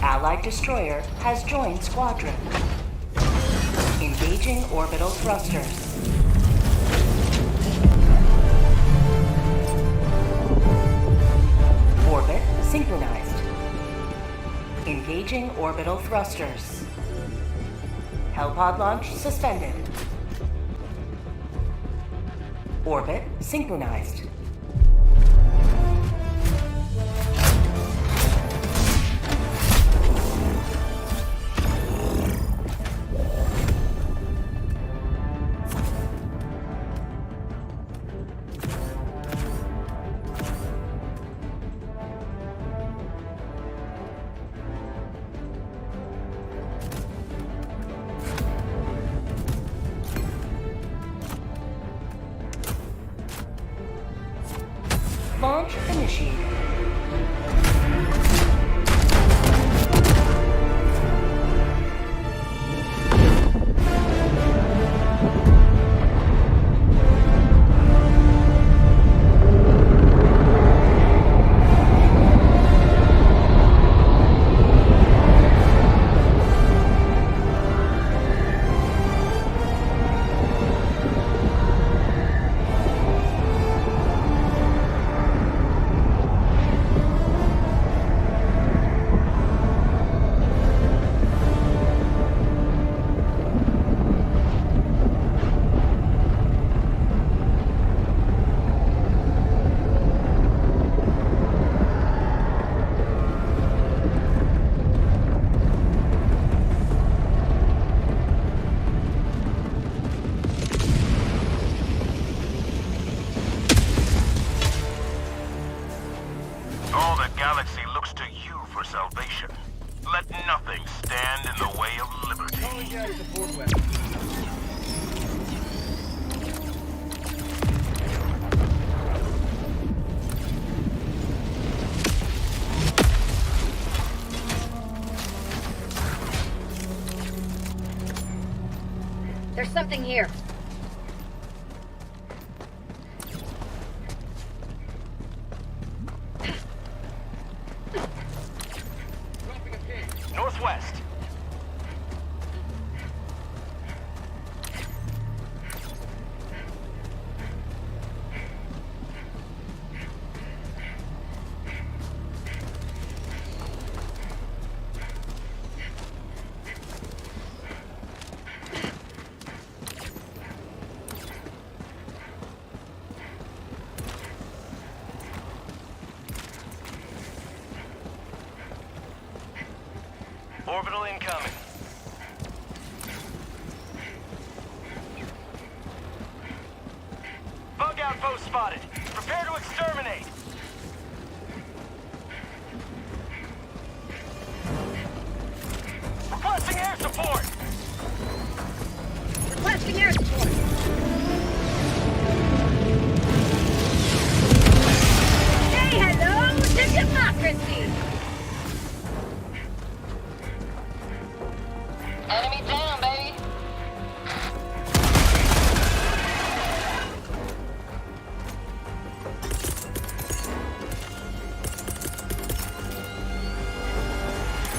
Allied destroyer has joined squadron. Engaging orbital thrusters. Orbit synchronized. Engaging orbital thrusters. Helipod launch suspended. Orbit synchronized. Launch initiated. All the galaxy looks to you for salvation. Let nothing stand in the way of liberty. Calling out a support weapon. There's something here. Northwest. Orbital incoming. Bug outpost spotted. Prepare to exterminate. Requesting air support. Requesting air support. Say hello to democracy. Enemy down, baby.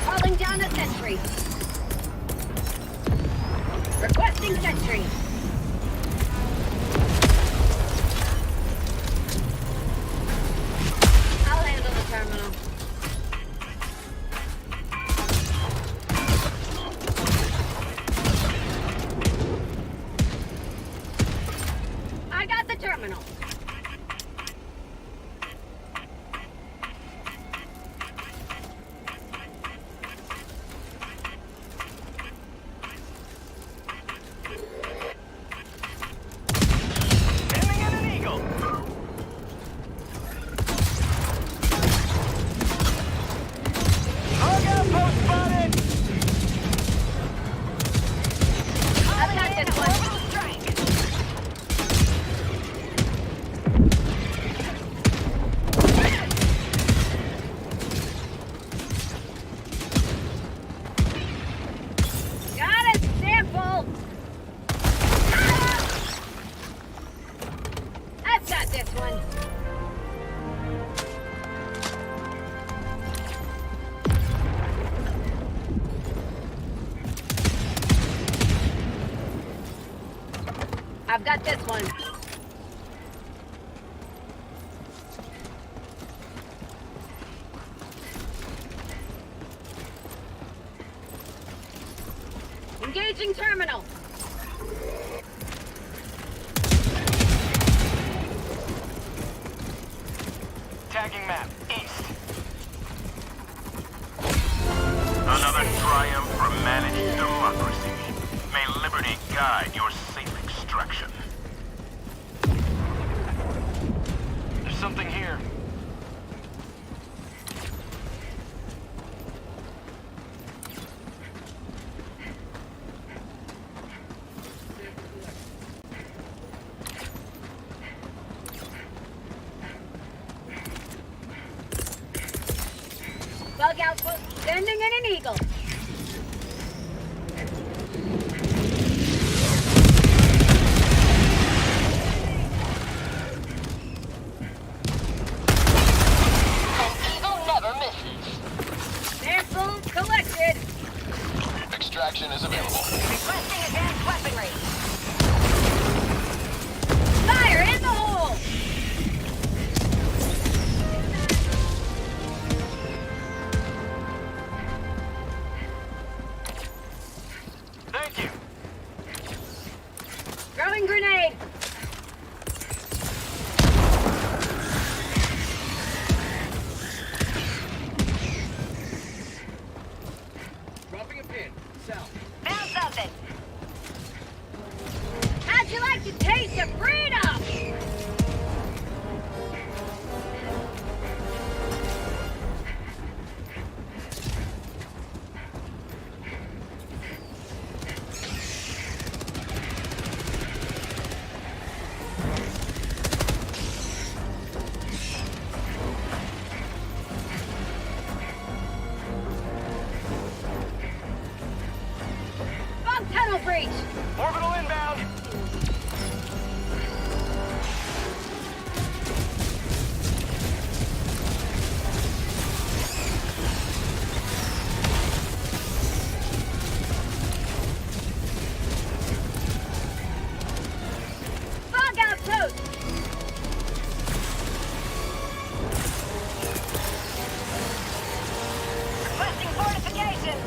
Calling down a sentry. Requesting sentry. I'll handle the terminal. I got the terminal. I've got this one. I've got this one. Engaging terminal. Tagging map, east. Another triumph for managed democracy. May liberty guide your safe extraction. There's something here. Bug outpost sending in an eagle. An eagle never misses. Samples collected. Extraction is available. Requesting advanced weaponry. Fire in the hole! Thank you. Throwing grenade. Dropping a pin. South. Found something. How'd you like to taste of freedom? Bug tunnel breach. Orbital inbound. Bug outpost. Requesting fortification.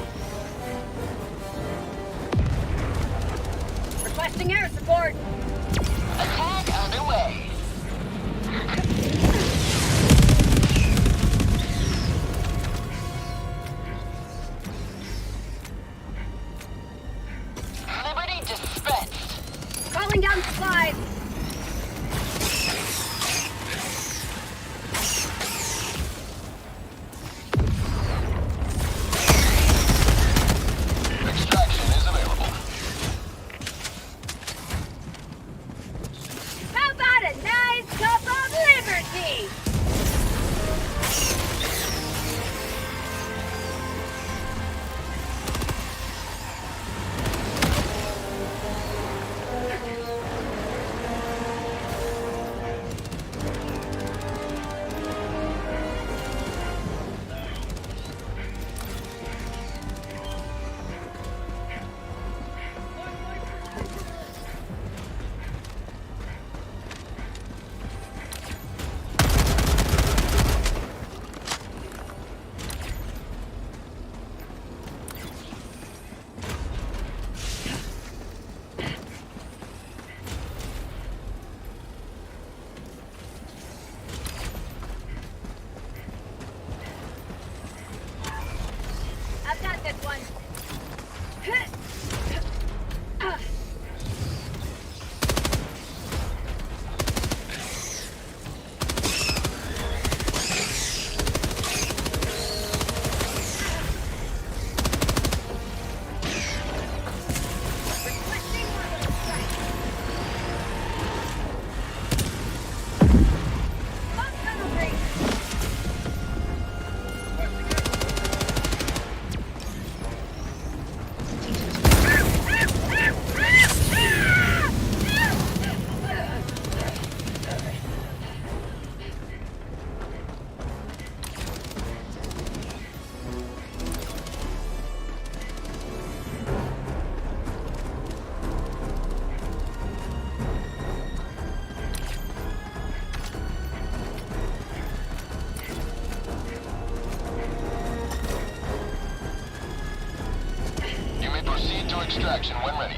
Extraction when ready.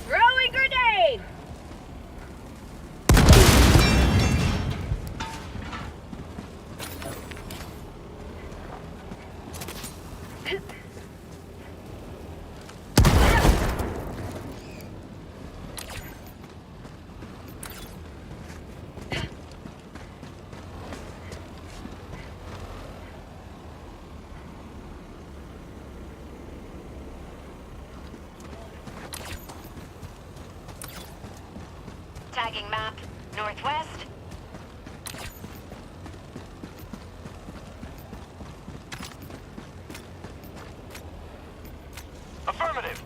Throwing grenade! Tagging map, northwest. Affirmative.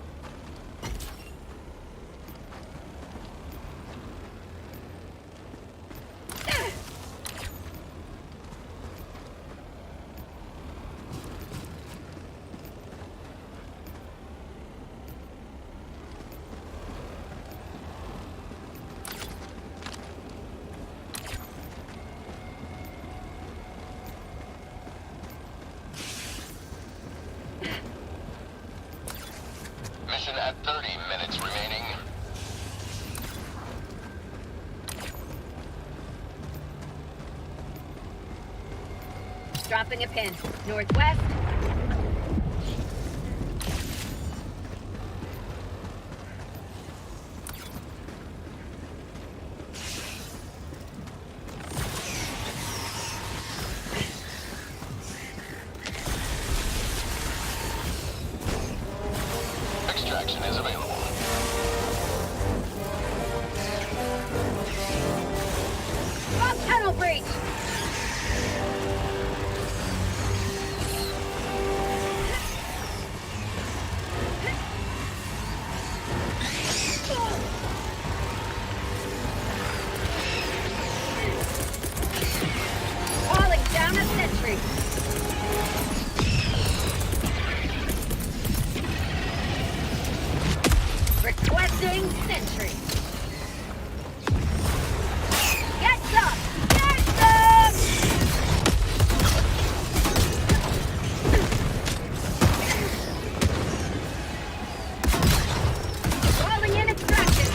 Mission at 30 minutes remaining. Dropping a pin. Northwest. Extraction is available. Fog tunnel breach! Calling down a sentry. Requesting sentry. Get some! Get some! Calling in extraction.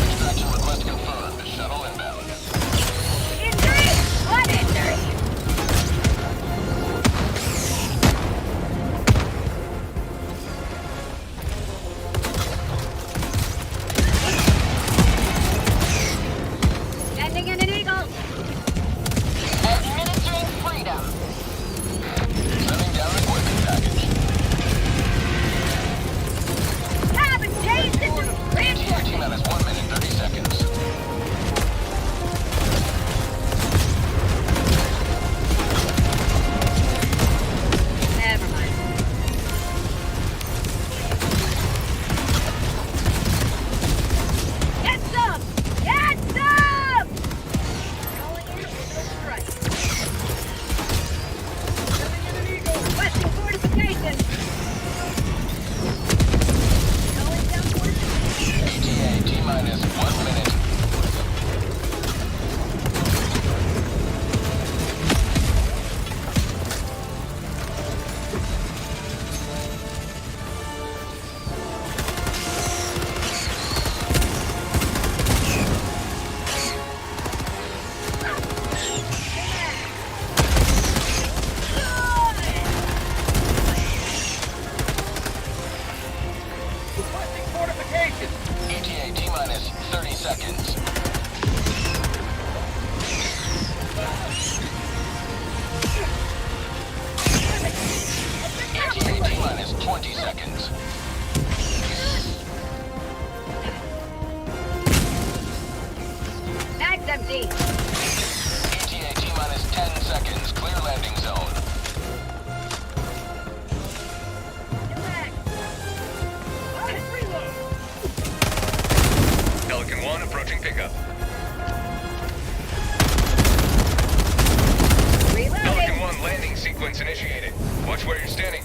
Extraction request confirmed. Shuttle inbound. Injury? What injury? Sending in an eagle. Administering freedom. Sending down equipment package. Cabin chase into T reinforcement. minus 1 minute 30 seconds. Never mind. Get some! Get some! Calling in orbital strike. Sending in an eagle. Requesting fortification. Going down fortification. ETA T minus 1 minute. Requesting fortification. ETA T minus 30 seconds. ETA T minus 20 seconds. Mag's empty. ETA T minus 10 seconds. Clear landing zone. Reload. Pelican 1 approaching pickup. Pelican Reloading. 1 landing sequence initiated. Watch where you're standing.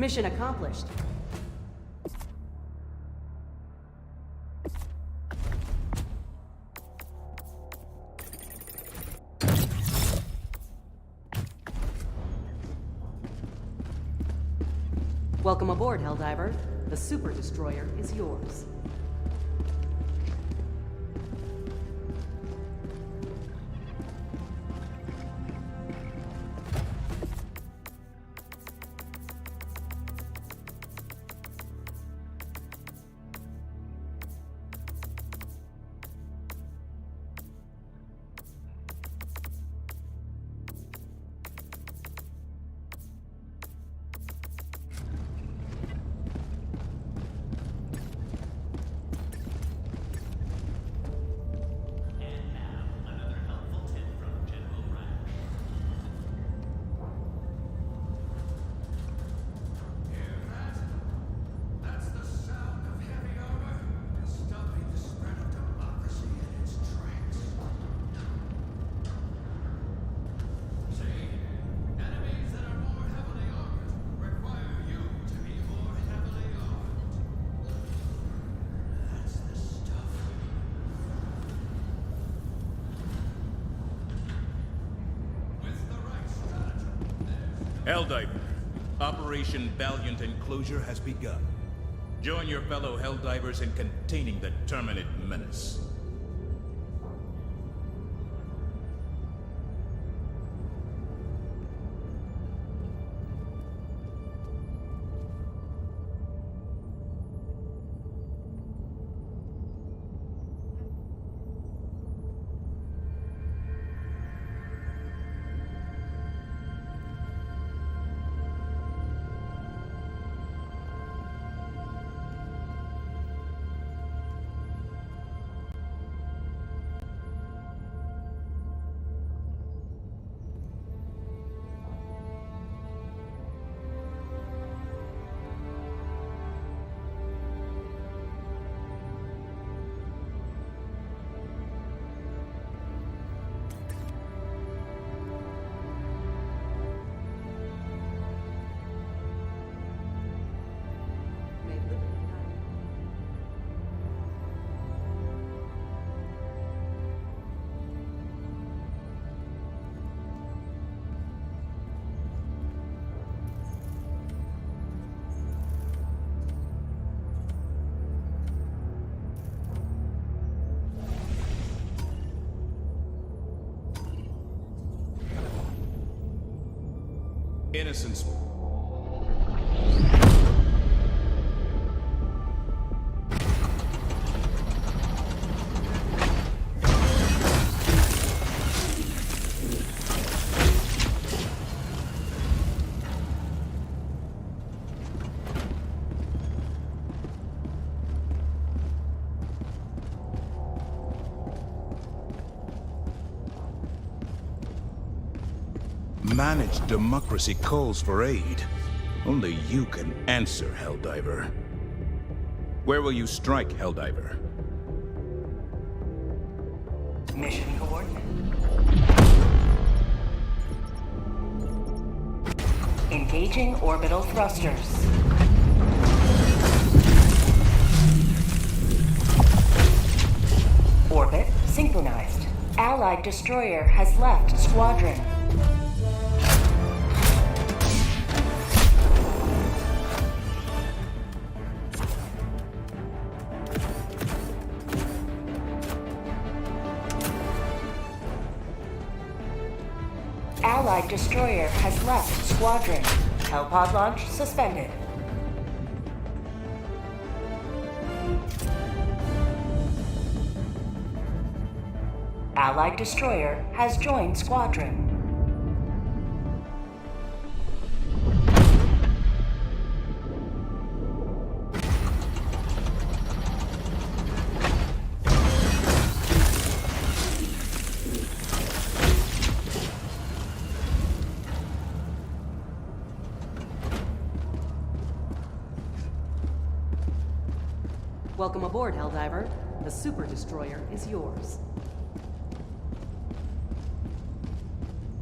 Mission accomplished. Welcome aboard, Helldiver. The Super Destroyer is yours. Helldiver, Operation Valiant Enclosure has begun. Join your fellow Helldivers in containing the Terminate menace. Innocence. Managed democracy calls for aid. Only you can answer, Helldiver. Where will you strike, Helldiver? Mission coordinate. Engaging orbital thrusters. Orbit synchronized. Allied destroyer has left squadron. Allied destroyer has left squadron. Hellpod launch suspended. Allied destroyer has joined squadron. Welcome aboard, Helldiver. The Super Destroyer is yours.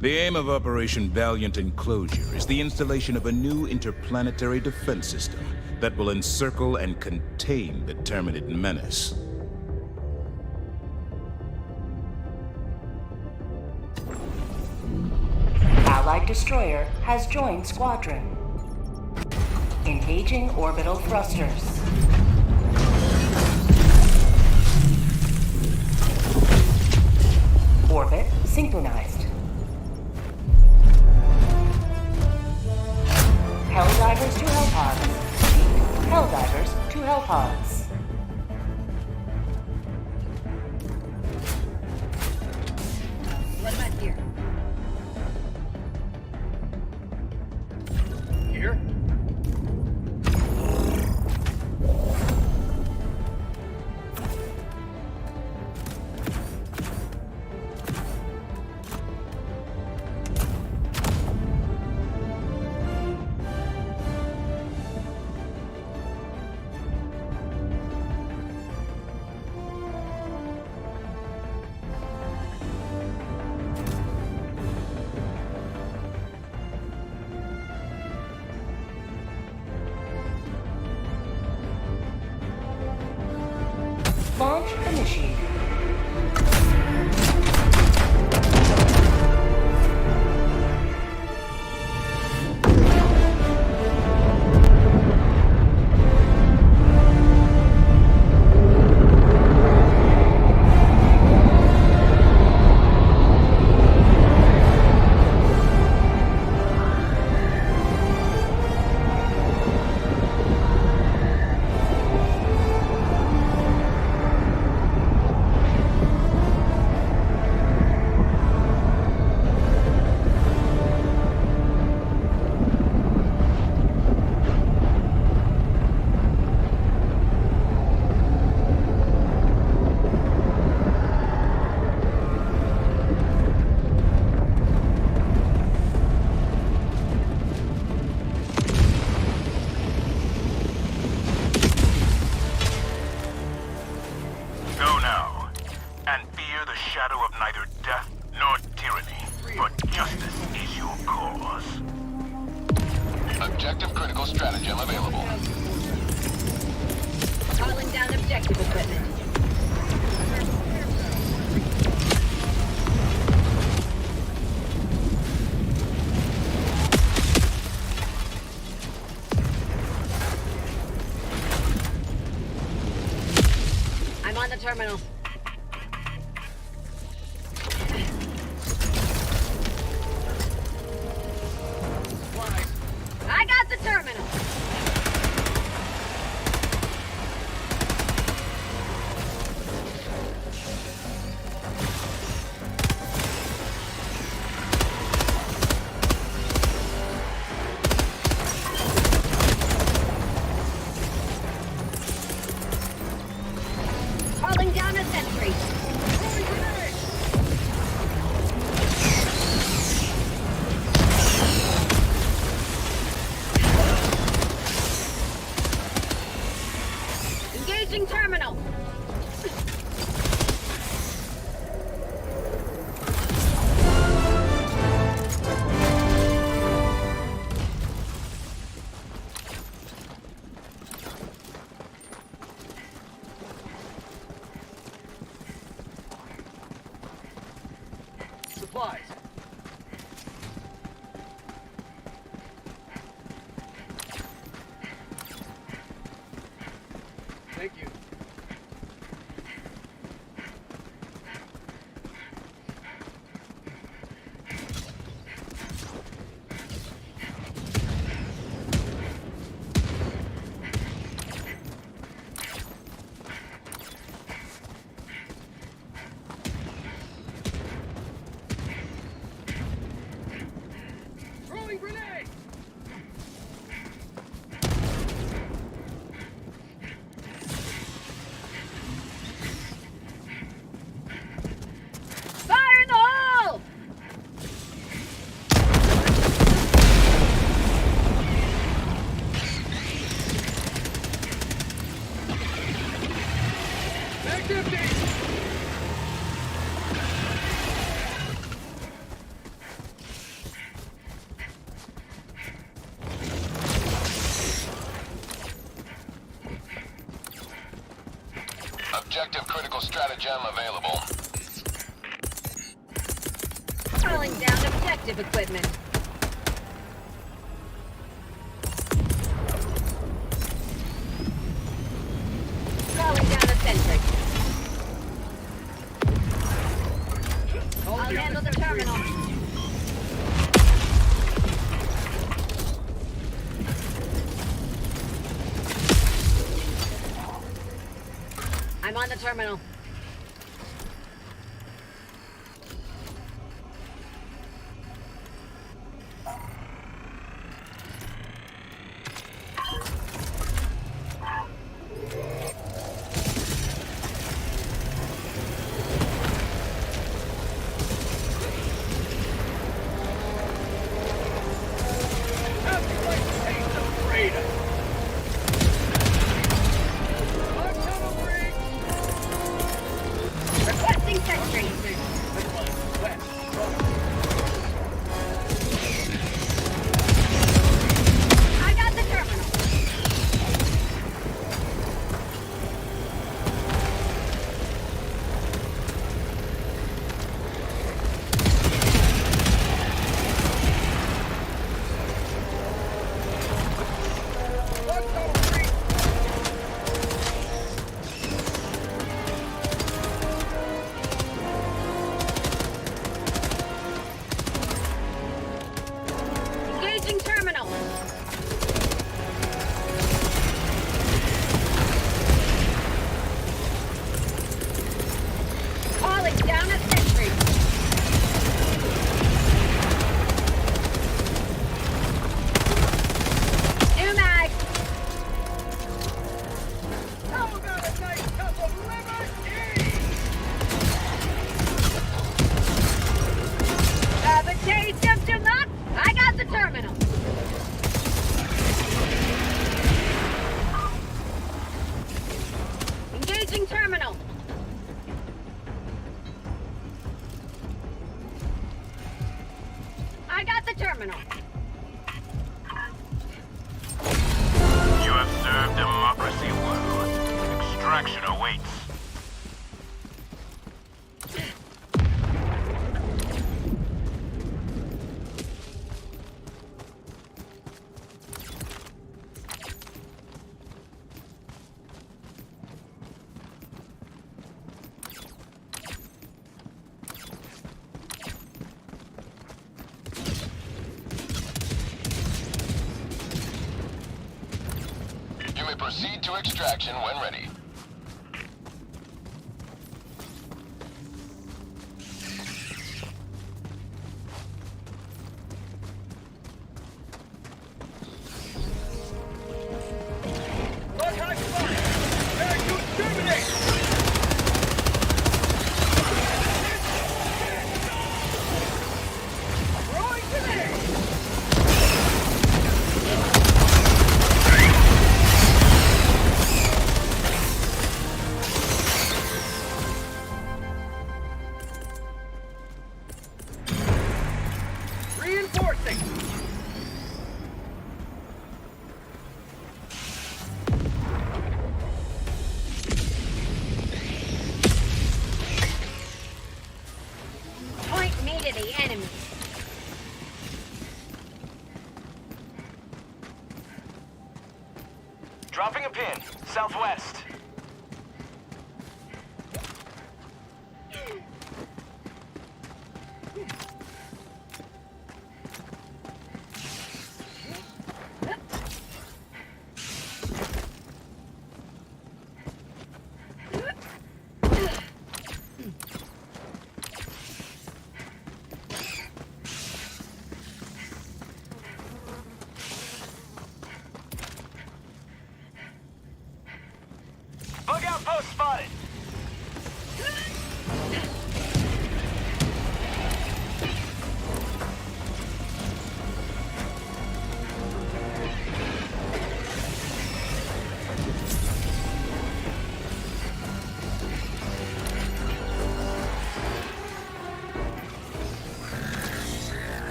The aim of Operation Valiant Enclosure is the installation of a new interplanetary defense system that will encircle and contain the Terminid menace. Allied destroyer has joined squadron. Engaging orbital thrusters. Orbit synchronized. Helldivers to Hellpods. Repeat, Helldivers to Hellpods. What about here? Here? Launch initiated. Go now, and fear the shadow of neither death nor tyranny, for justice is your cause. Objective critical stratagem available. Calling down objective equipment. I'm on the terminal. I got the terminal. Calling down a sentry. Engaging terminal. Supplies. Thank you. Throwing grenade! Fire in the hole! Back empty! Objective critical stratagem available. Calling down objective equipment. Calling down a sentry. I'll handle the terminal. I'm on the terminal. Nothing like the taste of freedom. On tunnel break. Requesting sentry. West. I got the terminal. On tunnel break. Engaging terminal. Calling down a sentry. New mag. How about a nice cup of lemonade? Have a taste of deluxe. I got the terminal. Engaging terminal. I got the terminal. You have served democracy well. Extraction awaits. You may proceed to extraction when ready. Look high fire. Ready to exterminate. Throwing grenade. Reinforcing. Point me to the enemy. Dropping a pin. Southwest. Bug outpost spotted.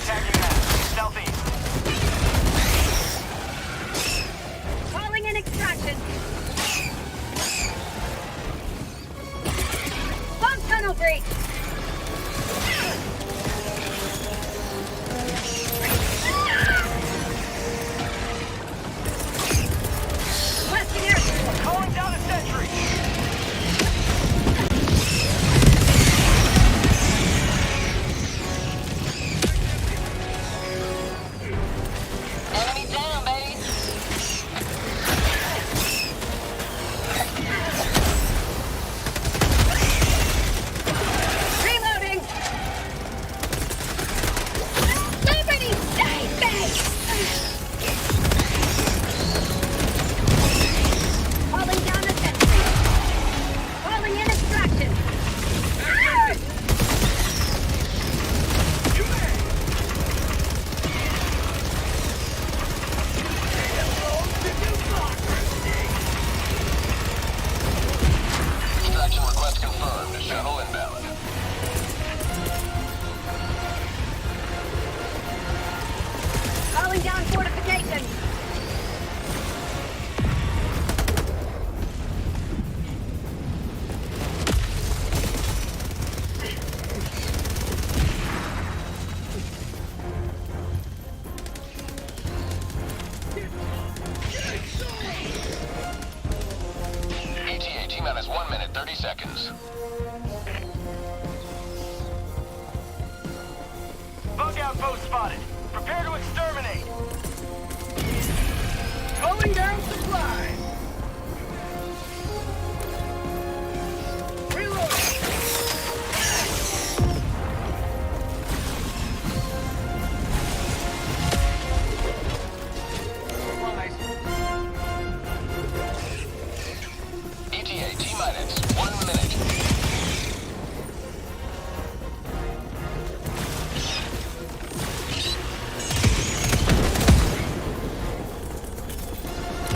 Tagging that. Southeast. Calling in extraction. Confirmed. Shuttle inbound. Calling down fortifications. ETA T-minus 1 minute, 30 seconds. Bug outpost spotted. Prepare to exterminate. Calling down supplies. Reloading. Supplies. ETA T-minus 1 minute.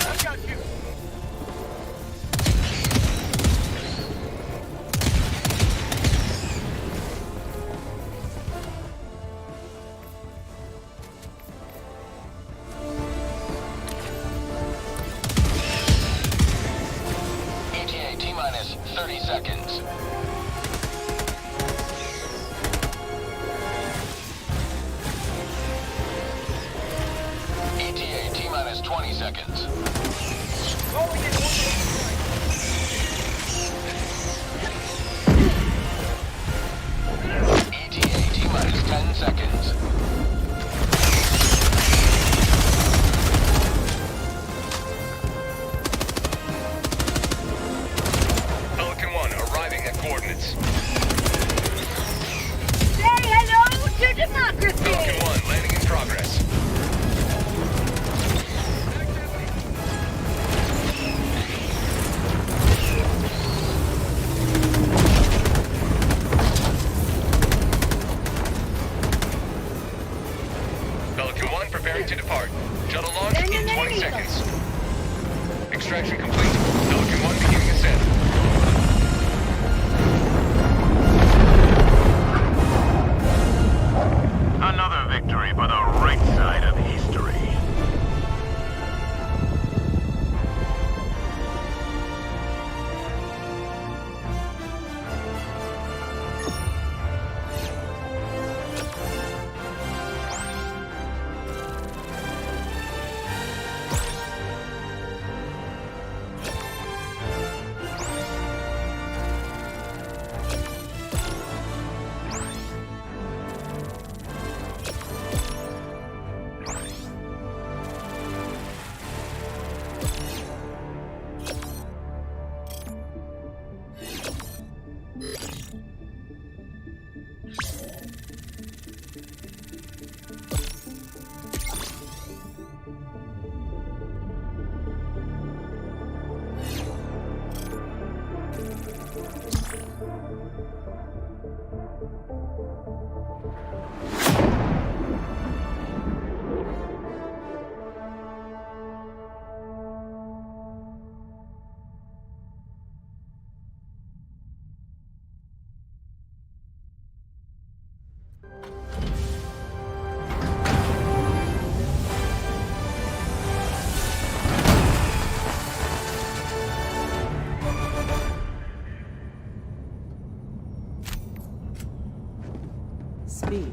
I got you. ETA T-minus 30 seconds. ETA T-minus 20 seconds. Calling in order. ETA T-minus 10 seconds. Pelican 1 arriving at coordinates. Say hello to democracy. Pelican 1 landing in progress. Pelican 1 preparing to depart. Shuttle launch in 20 seconds. Extraction complete. Pelican 1 beginning ascent. Another victory for the right side of history. Speed.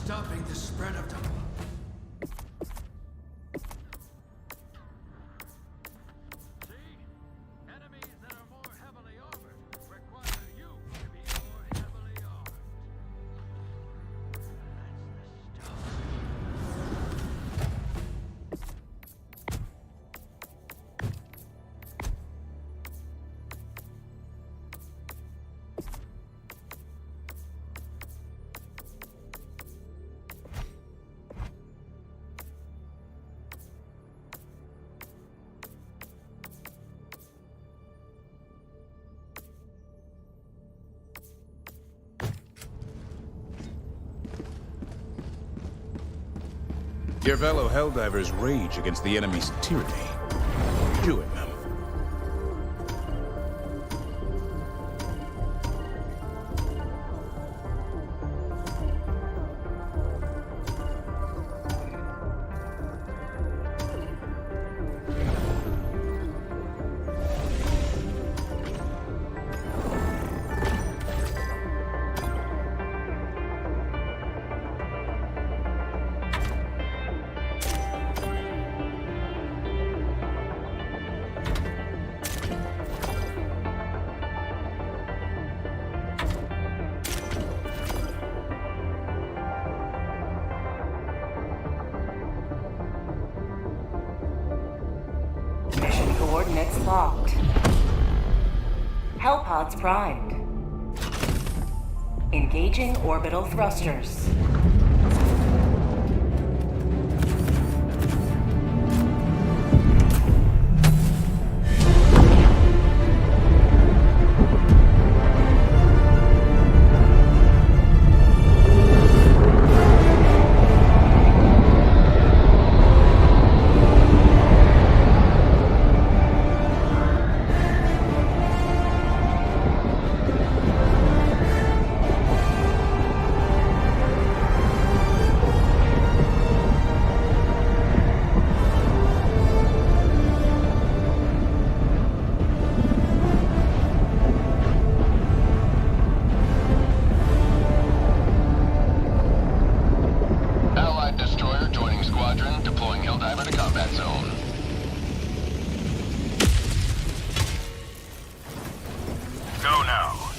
stopping the spread of them. Your fellow Helldivers rage against the enemy's tyranny. Join them. Mission coordinates locked. Hellpods primed. Engaging orbital thrusters. Allied destroyer joining squadron, deploying Helldiver to combat zone. Go now,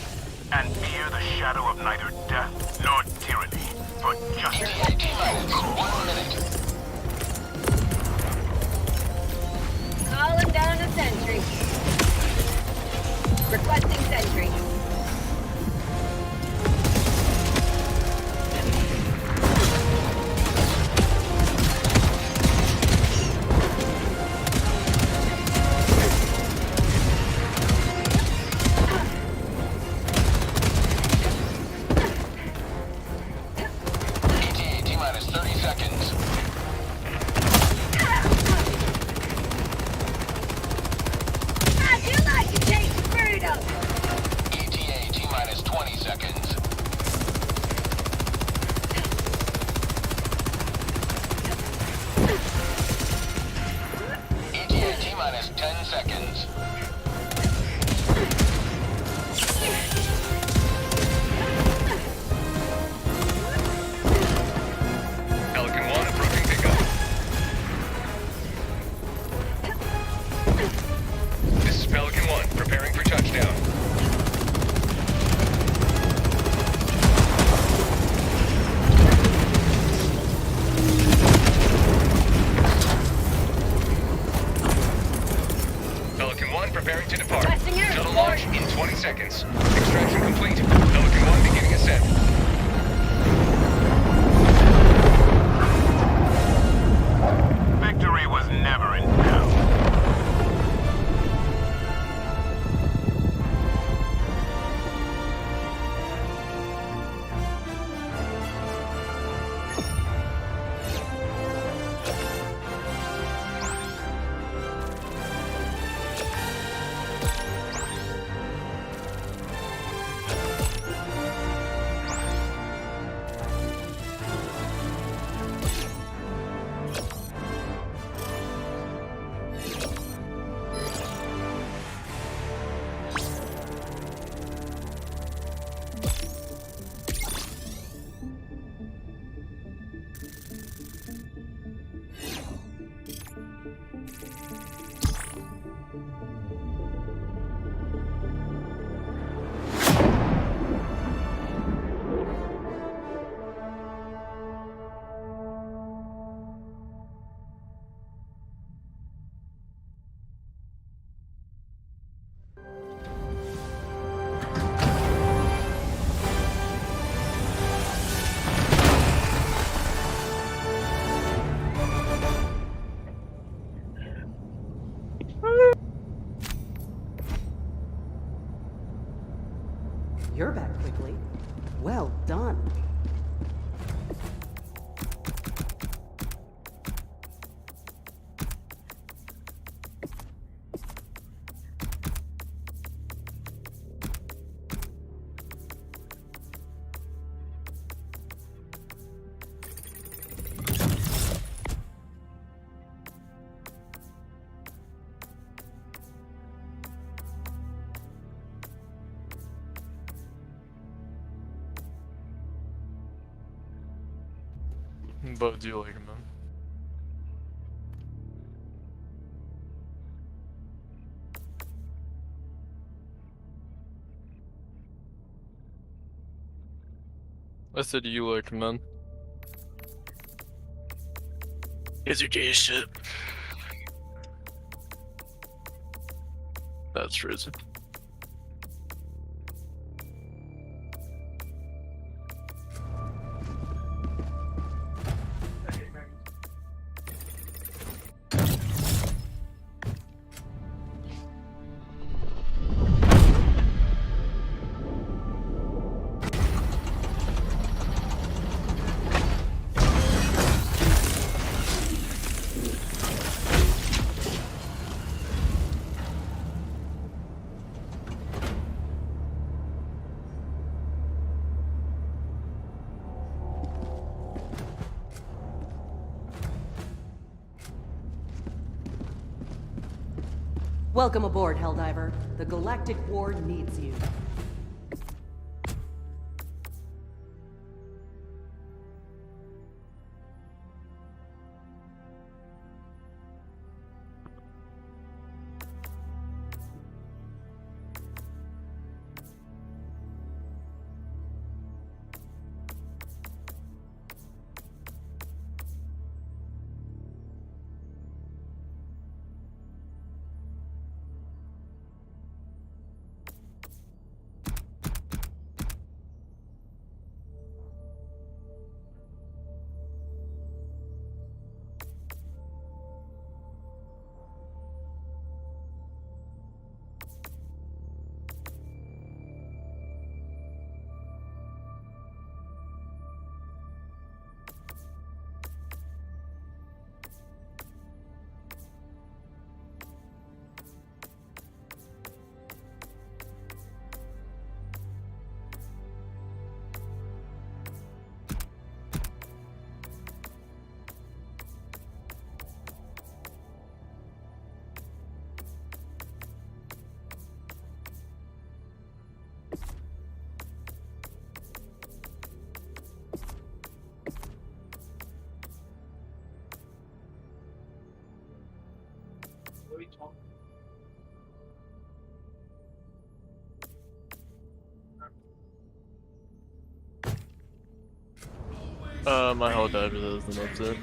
and fear the shadow of neither death nor tyranny, for justice. ETA T-minus 1 minute. Calling down a sentry. Requesting sentry. ETA T-minus 30 seconds. How'd you like to taste freedom? you're back quickly. Well done. But do you like him, man? I said you like him, man. Is you gay as shit? That's risen. Welcome aboard, Helldiver. The Galactic War needs you. My whole diver does, and that's it.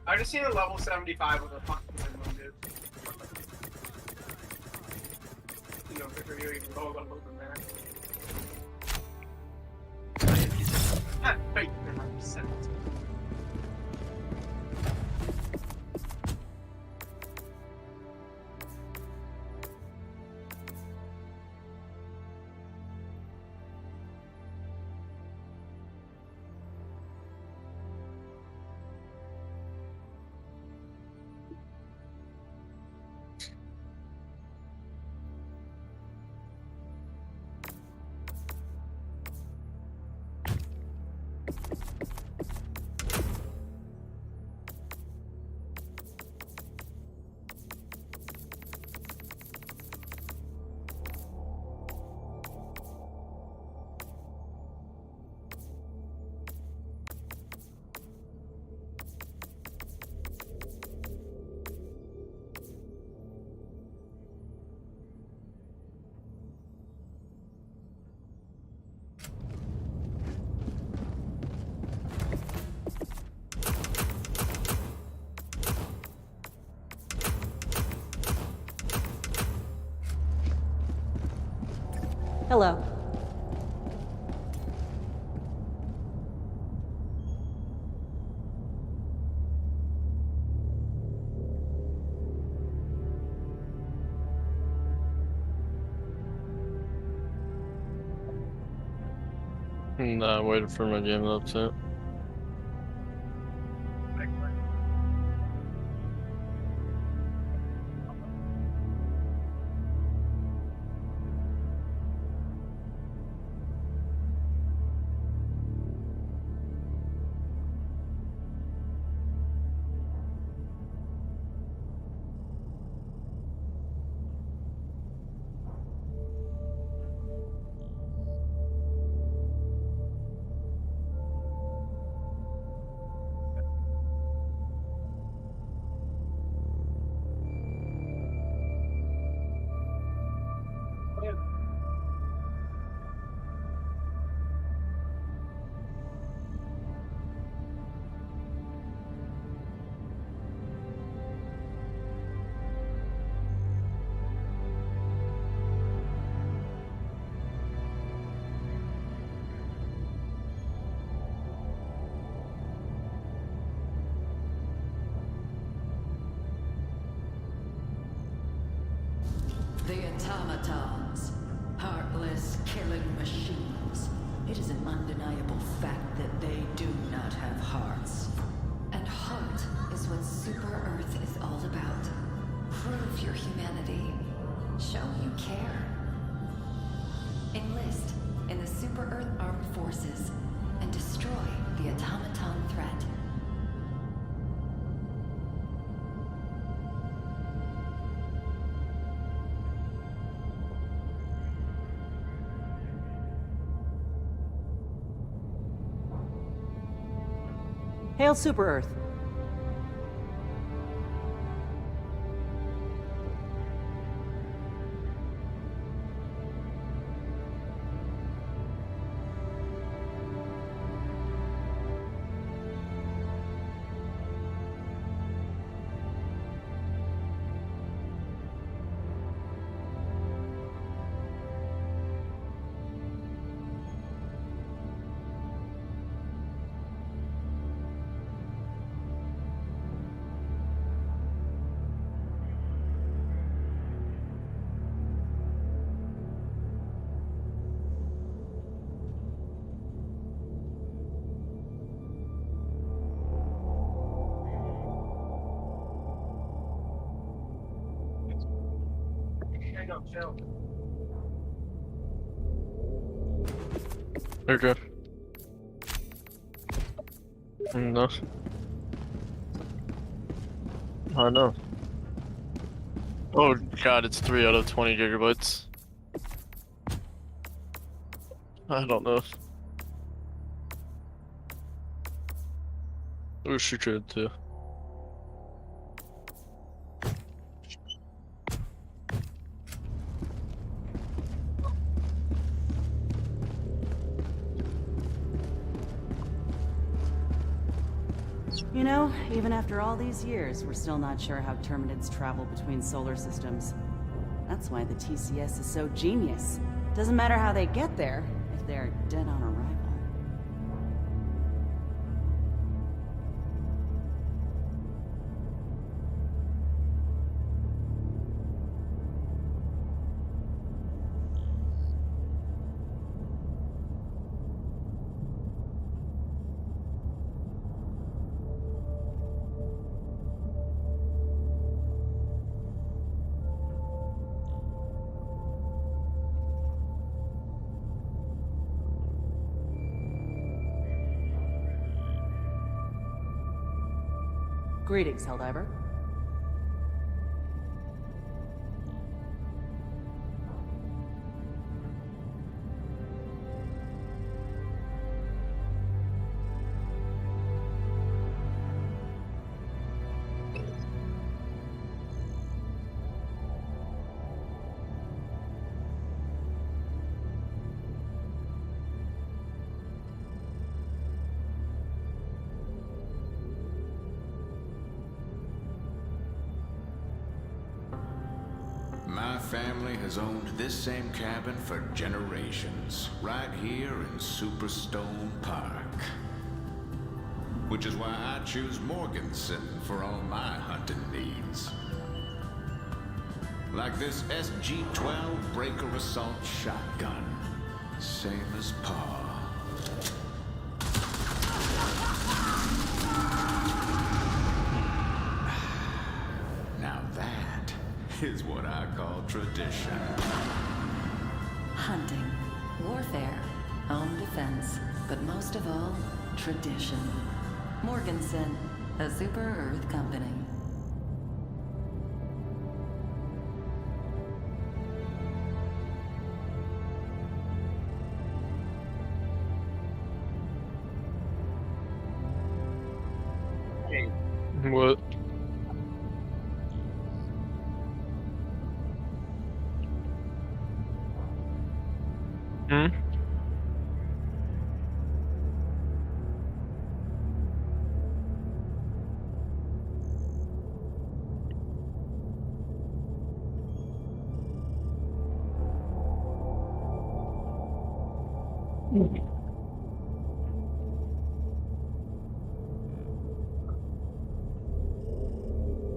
I just seen a level 75 with a fucking minimum, dude. You know, if you're even low, I'm moving there. Ah, wait, never mind, 70. Hello. Nah, I'm waiting for my game to update. The automatons, heartless killing machines. It is an undeniable fact that they do not have hearts. And heart is what Super Earth is all about. Prove your humanity. Show you care. Enlist in the Super Earth Armed Forces and destroy the automaton threat. Hail Super Earth. Okay. No. I know. Oh god, it's 3 out of 20 gigabytes. I don't know. Oh, she could too. You know, even after all these years, we're still not sure how Terminids travel between solar systems. That's why the TCS is so genius. Doesn't matter how they get there, if they're dead on arrival. Greetings, Helldiver. My family has owned this same cabin for generations, right here in Superstone Park. Which is why I choose Morganson for all my hunting needs. Like this SG-12 breaker assault shotgun. Same as Pa. is what I call tradition. Hunting, warfare, home defense, but most of all, tradition. Morganson, a Super Earth company. What? Hmm?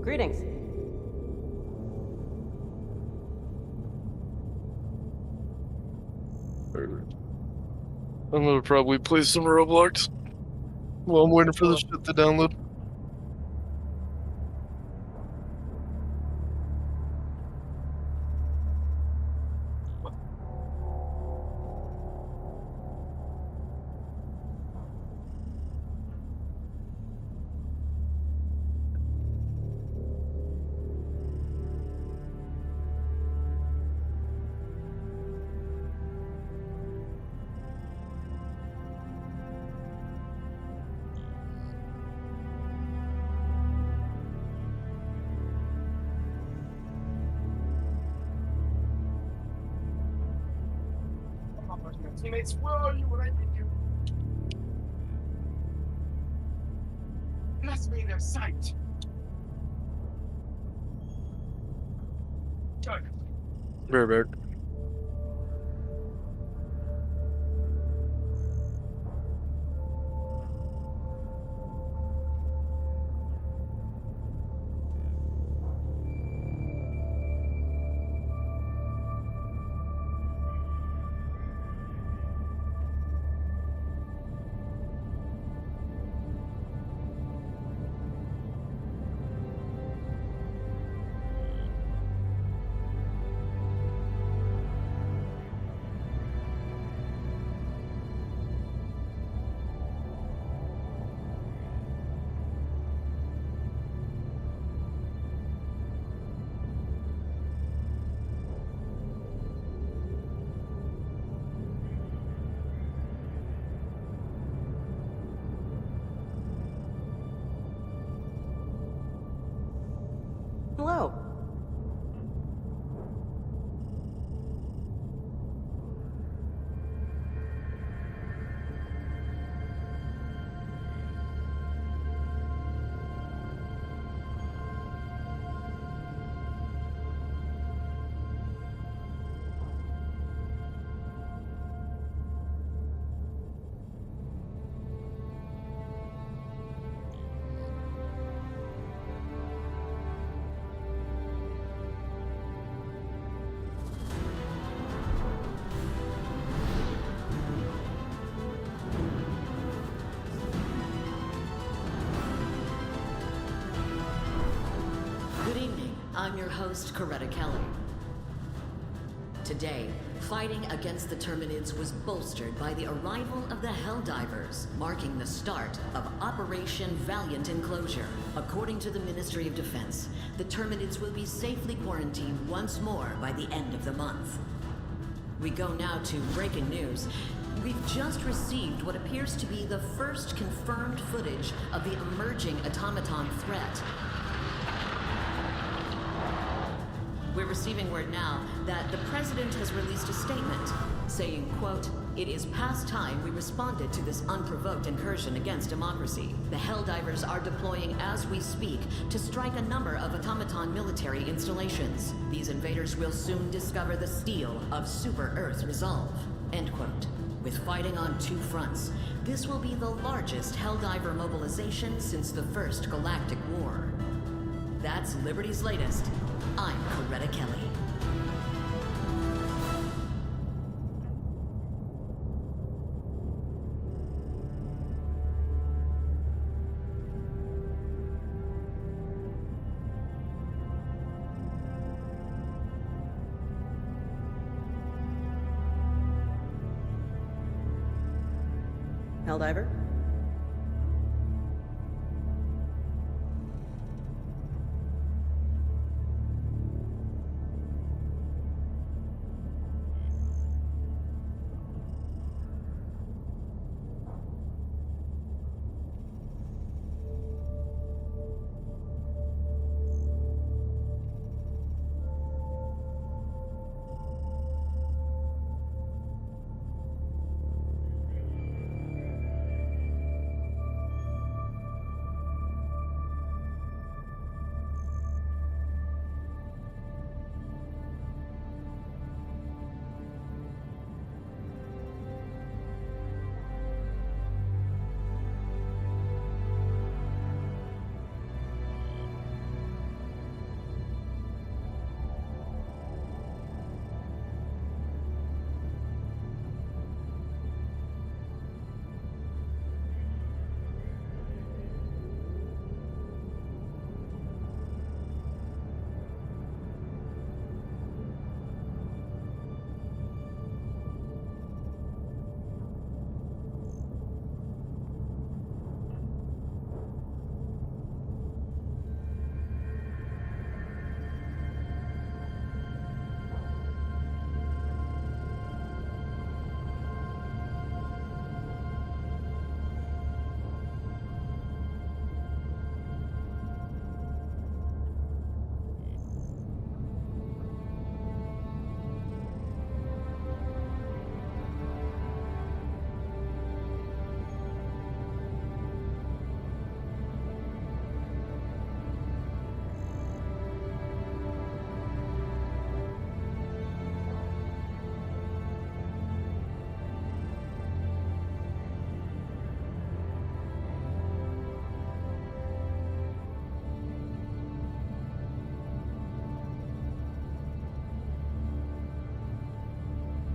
Greetings. I'm gonna probably play some Roblox while I'm waiting for this shit to download. Teammates, where are you when I need you? Must be their sight. Good. Right back. Hello. I'm your host, Coretta Kelly. Today, fighting against the Terminids was bolstered by the arrival of the Helldivers, marking the start of Operation Valiant Enclosure. According to the Ministry of Defense, the Terminids will be safely quarantined once more by the end of the month. We go now to breaking news. We've just received what appears to be the first confirmed footage of the emerging automaton threat. We're receiving word now that the President has released a statement saying, quote, "It is past time we responded to this unprovoked incursion against democracy. The Helldivers are deploying as we speak to strike a number of automaton military installations. These invaders will soon discover the steel of Super Earth resolve." End quote. With fighting on two fronts, this will be the largest Helldiver mobilization since the First Galactic War. That's Liberty's latest. I'm Coretta Kelly. Helldiver?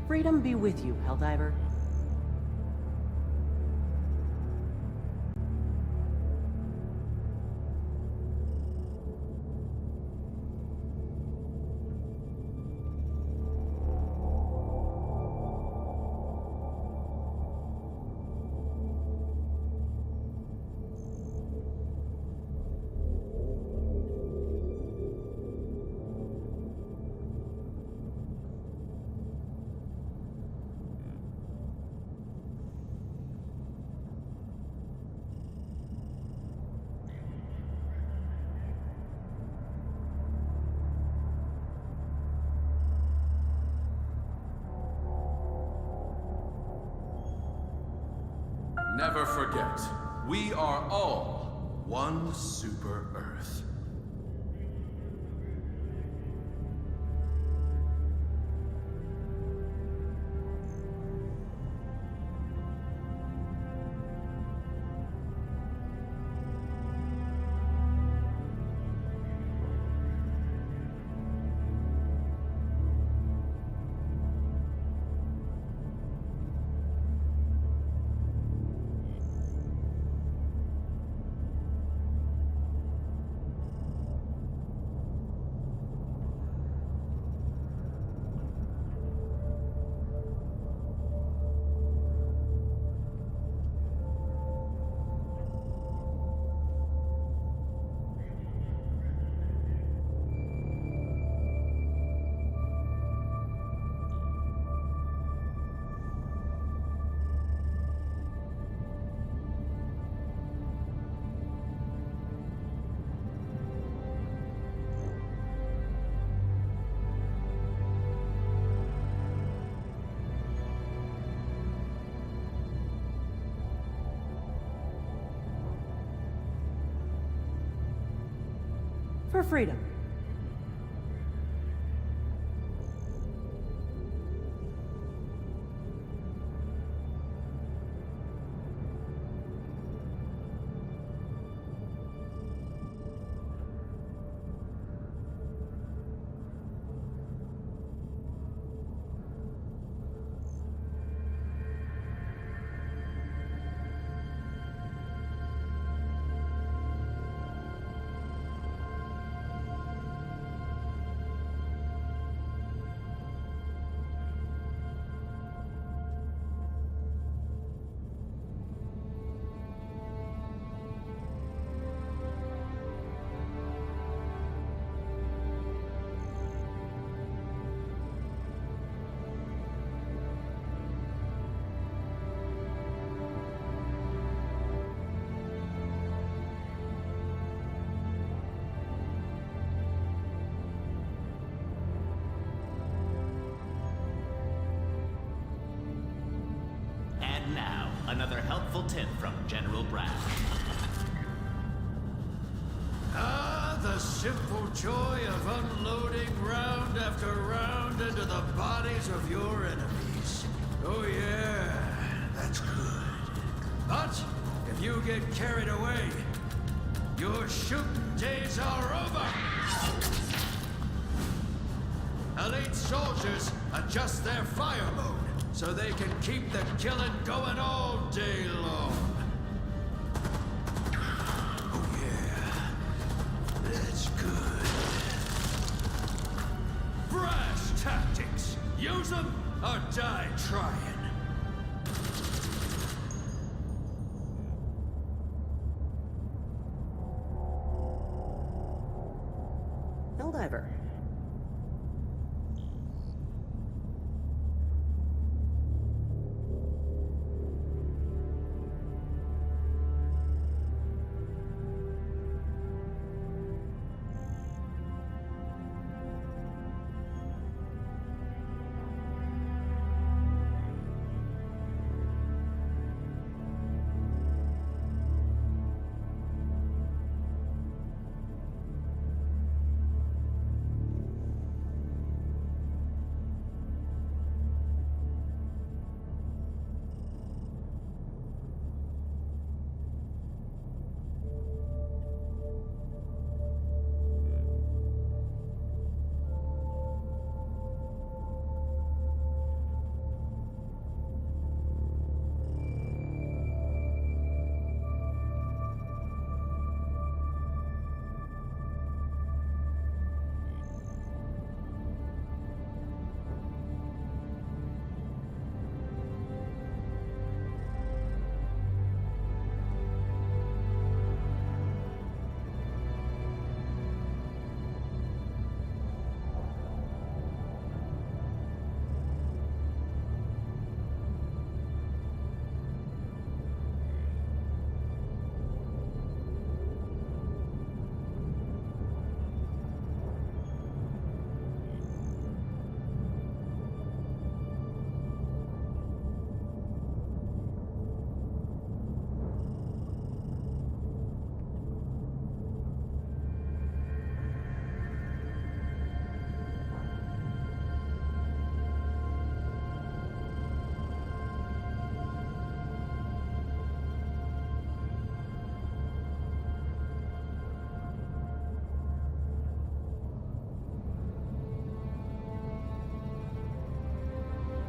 Freedom be with you, Helldiver. Never forget, we are all one Super Earth. For freedom. Another helpful tip from General Brad. Ah, the simple joy of unloading round after round into the bodies of your enemies. Oh yeah, that's good. But if you get carried away, your shooting days are over! Elite soldiers adjust their fire mode so they can keep the killing going all day long. Oh yeah, that's good. Brass tactics! Use them or die trying. Helldiver.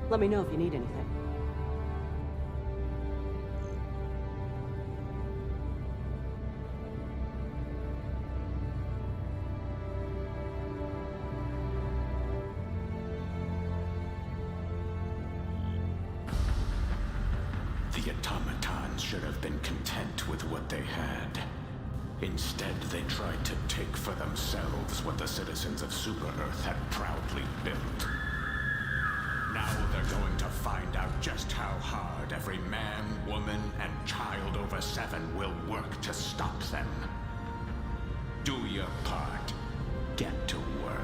Let me know if you need anything. The automatons should have been content with what they had. Instead, they tried to take for themselves what the citizens of Super Earth had proudly built. Now they're going to find out just how hard every man, woman, and child over 7 will work to stop them. Do your part. Get to work.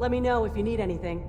Let me know if you need anything.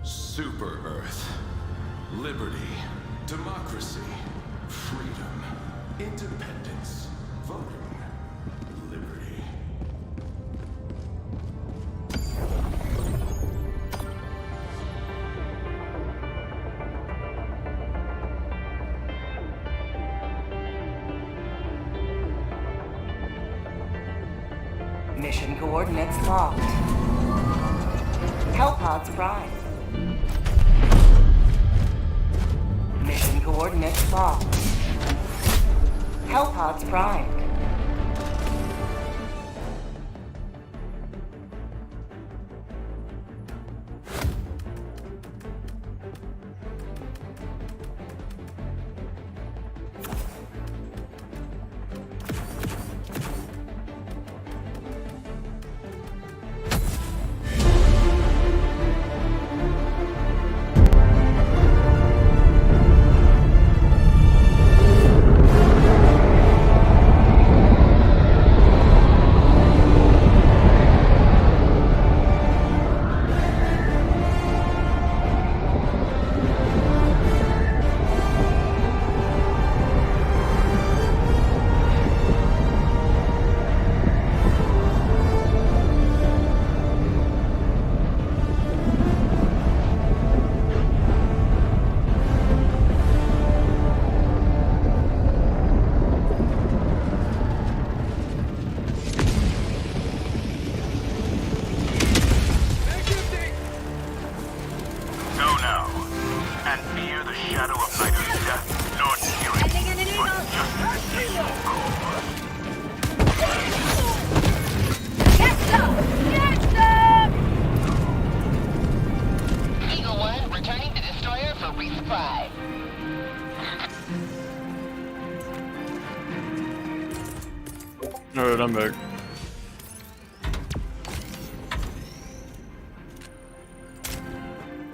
Super Earth. Liberty. Democracy. Freedom. Independence. Voting. Liberty. Mission coordinates locked. Hellpods prime. Mission coordinates locked. Hellpods primed. Go now, and fear the shadow of neither death nor tyranny, but justice is your call. Get some! Get some! Eagle 1 returning to destroyer for resupply. Alright, I'm back.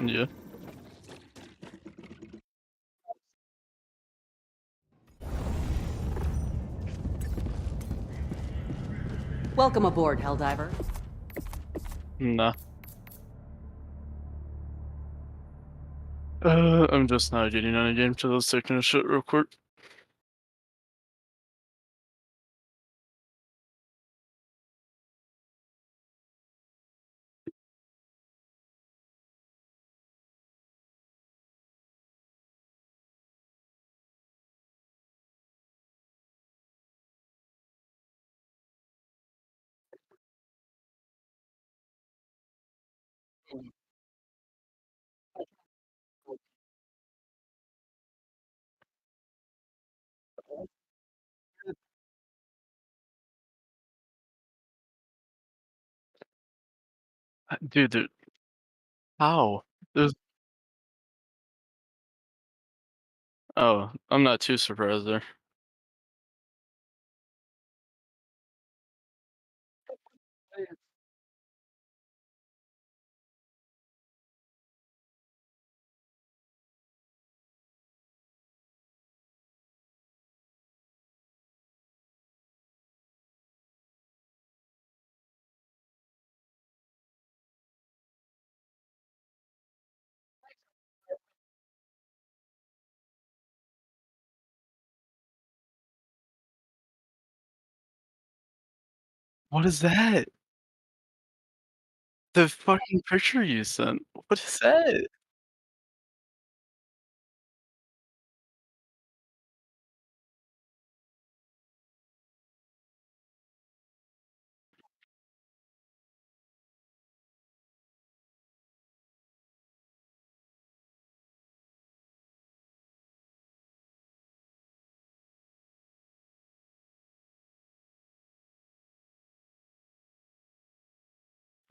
Yeah. Welcome aboard, Helldiver. Nah. I'm just not getting on a game till I was taking a shit real quick. Dude, how? There's Oh, I'm not too surprised there. What is that? The fucking picture you sent. What is that?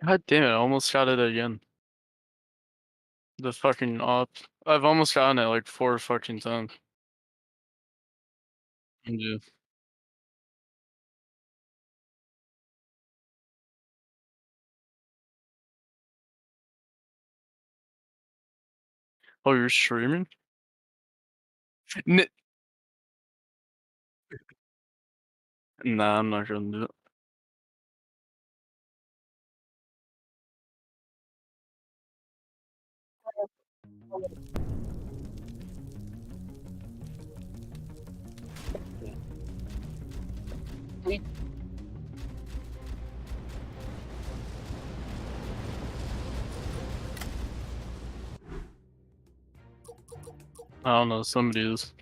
God damn it, I almost got it again. The fucking op. I've almost gotten it like 4 fucking times. Yeah. Oh, you're streaming? N Nah, I'm not gonna do it. I don't know, somebody is.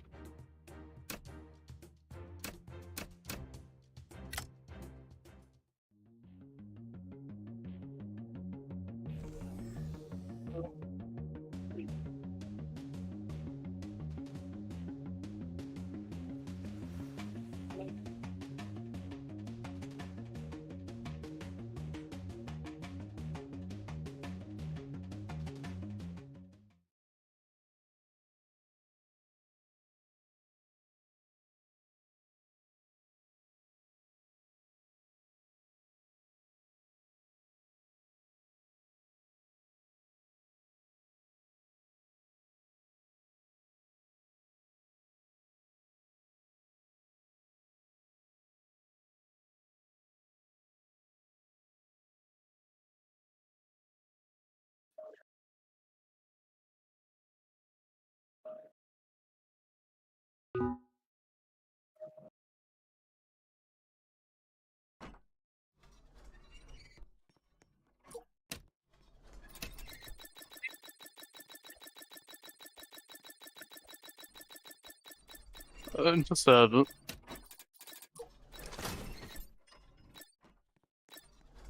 Just have it.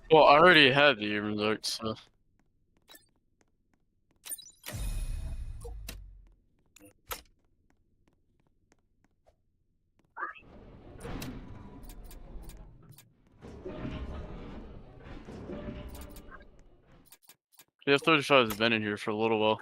Well, I already had the earmark, so. The F-35 has been in here for a little while.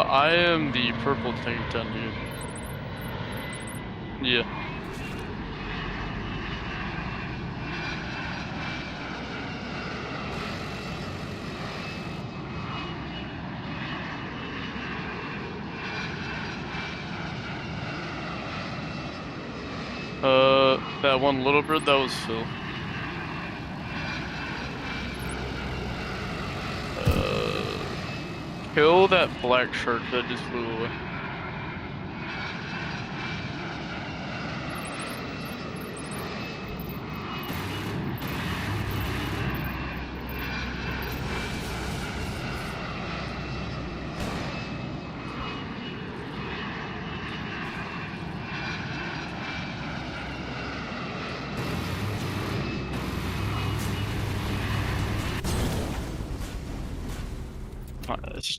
I am the purple tank down here. Yeah. That one little bird, that was Phil. Kill that black shark that just flew away.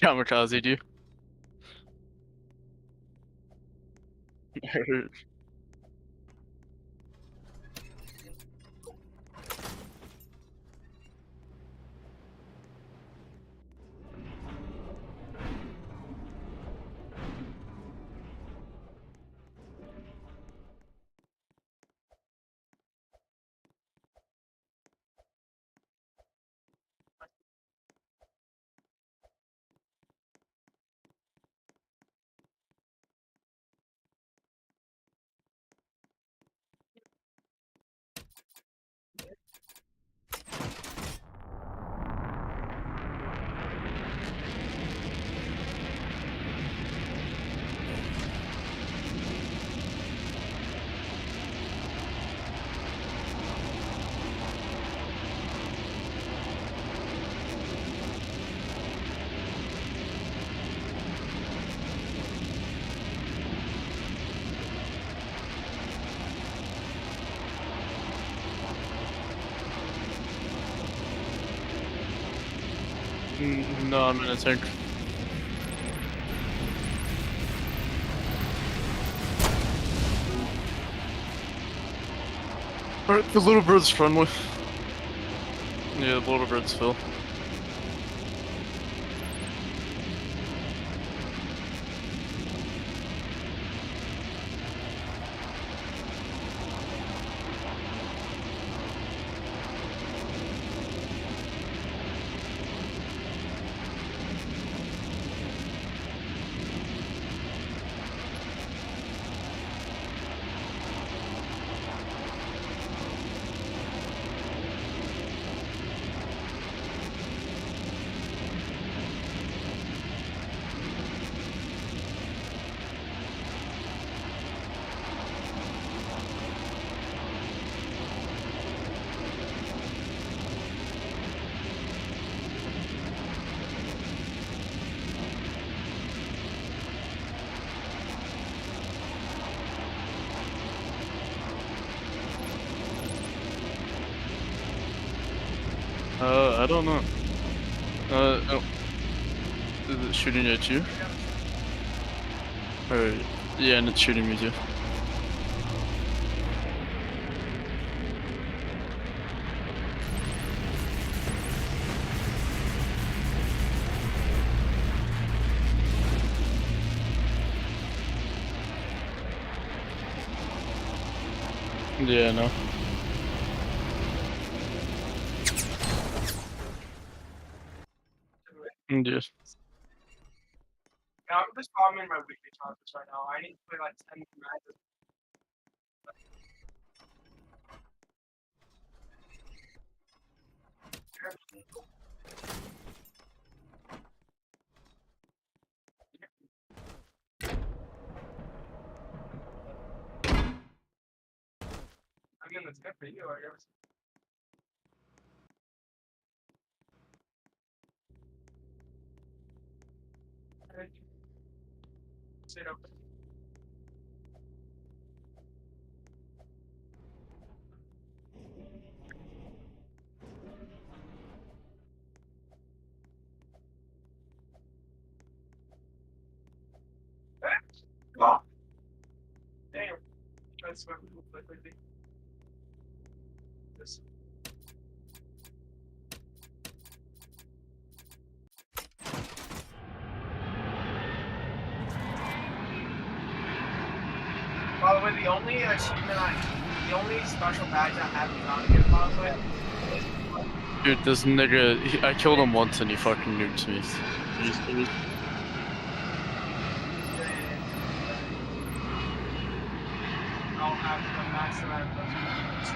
Kamikaze, dude. No, I'm in a tank. Alright, the little bird's friendly. Yeah, the little bird's Phil. I don't know. Oh. Is it shooting at you? Or, yeah, and it's shooting me too. Yeah, no. Yes. Yeah, I'm just bombing my weekly targets right now. I need to play like 10 matches. I mean, that's good for you, I guess. Sit up. Oh! Damn. That's what we look like lately. This. By the way, the only achievement the only special badge I haven't gotten to get involved with is... Dude, this nigga, I killed him once and he fucking nuked me. I'll have the max amount of those.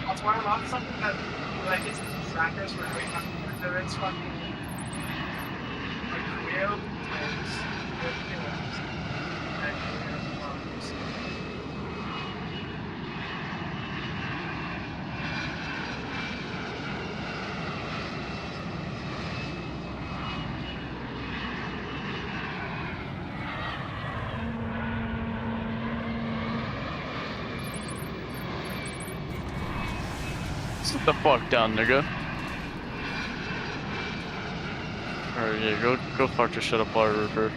That's why I love something that like it's trackers for every fucking character. It's fucking like Creo twins, and moms. Sit the fuck down, nigga. Alright, yeah, go fuck your shit up, water repair.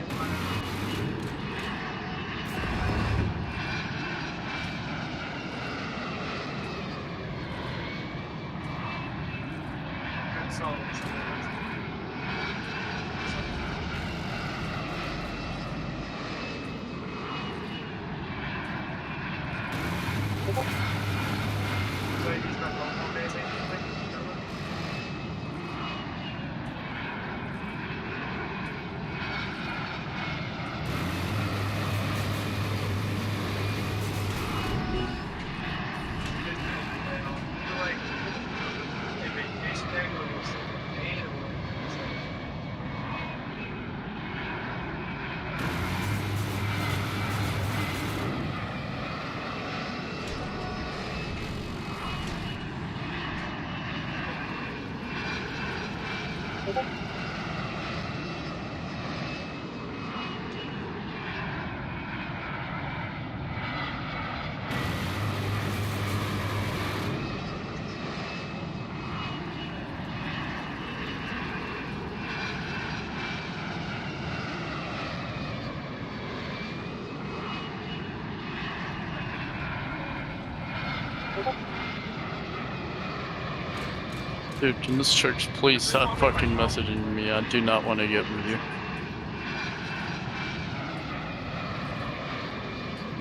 Dude, can this church please stop fucking messaging me? I do not want to get with you.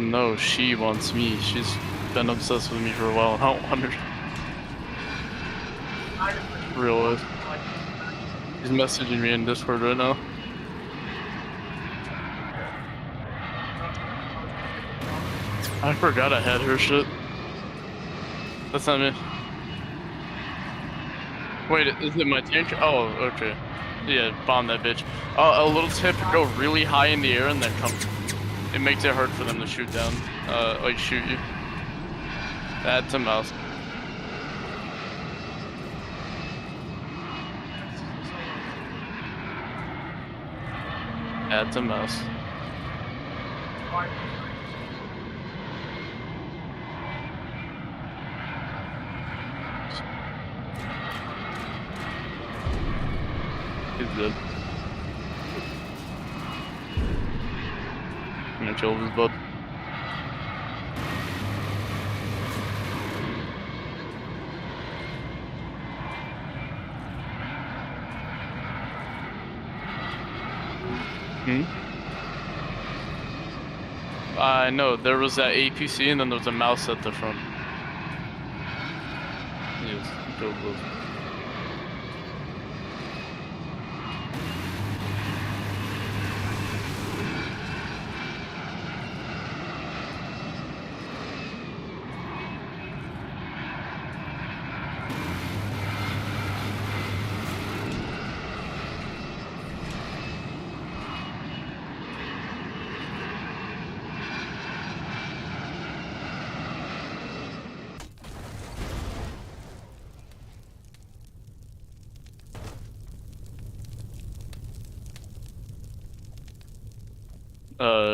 No, she wants me. She's been obsessed with me for a while. I don't want her. Real life. She's messaging me in Discord right now. I forgot I had her shit. That's not me. Wait, is it my tank? Oh, okay. Yeah, bomb that bitch. A little tip, go really high in the air and then come. It makes it hard for them to shoot down. Like shoot you. That's a mouse. That's a mouse. He's dead. I'm gonna kill this bud. I know, there was that APC and then there was a mouse at the front. Yes, killed those.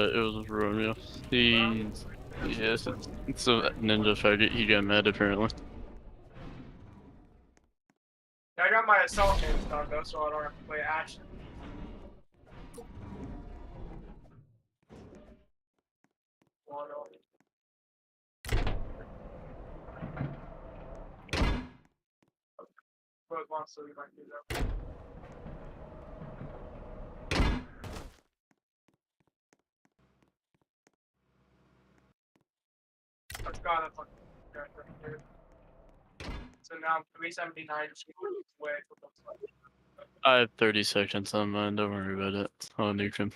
It was Romeo. Yes, it's a ninja fighter. He got mad apparently. Yeah, I got my assault games done though, so I don't have to play action. But once so we might do that. Let's go on the fucking character. So now I'm 379 away from the I have 30 seconds on mine. Don't worry about it. I'll nuke him.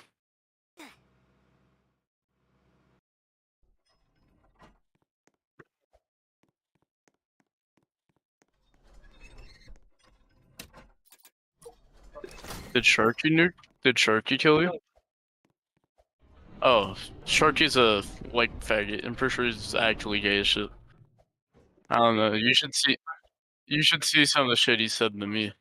Did Sharky nuke? Did Sharky kill you? Oh, Sharky's a like faggot. I'm pretty sure he's actually gay as shit. I don't know. You should see. You should see some of the shit he said to me.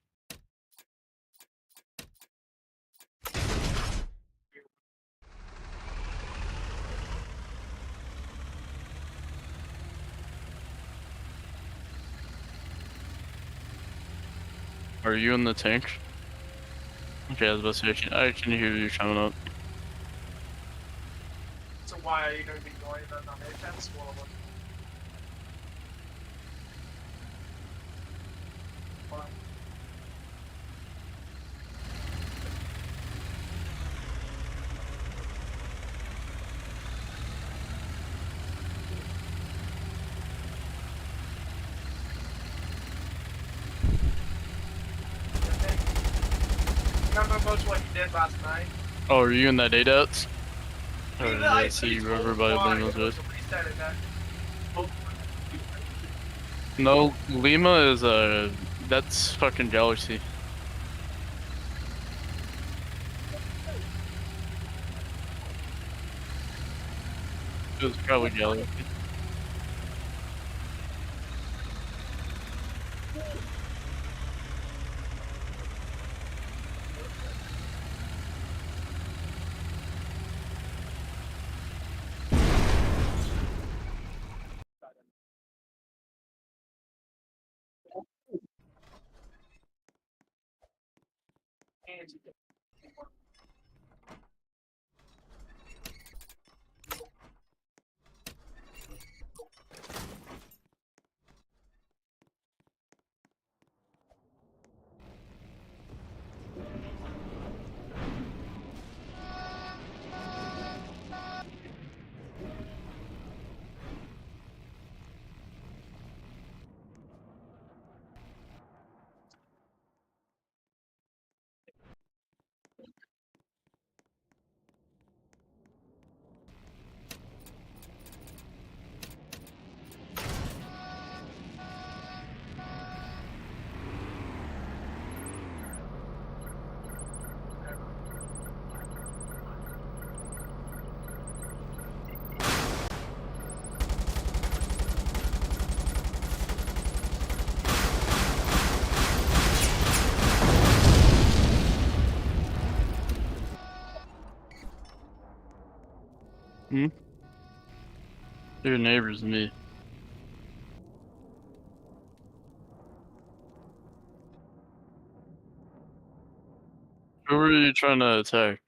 Are you in the tank? Okay, I was about to say, I can hear you coming up. So why are you going to be going on the defense? Remember most what you did last night? Oh, are you in that ADATS? Or Yeah, did I I see told River by why Lima's it was with? a reset in that. No, Lima is that's fucking Galaxy. It was probably Galaxy. Hmm? Your neighbor's me. Who are you trying to attack?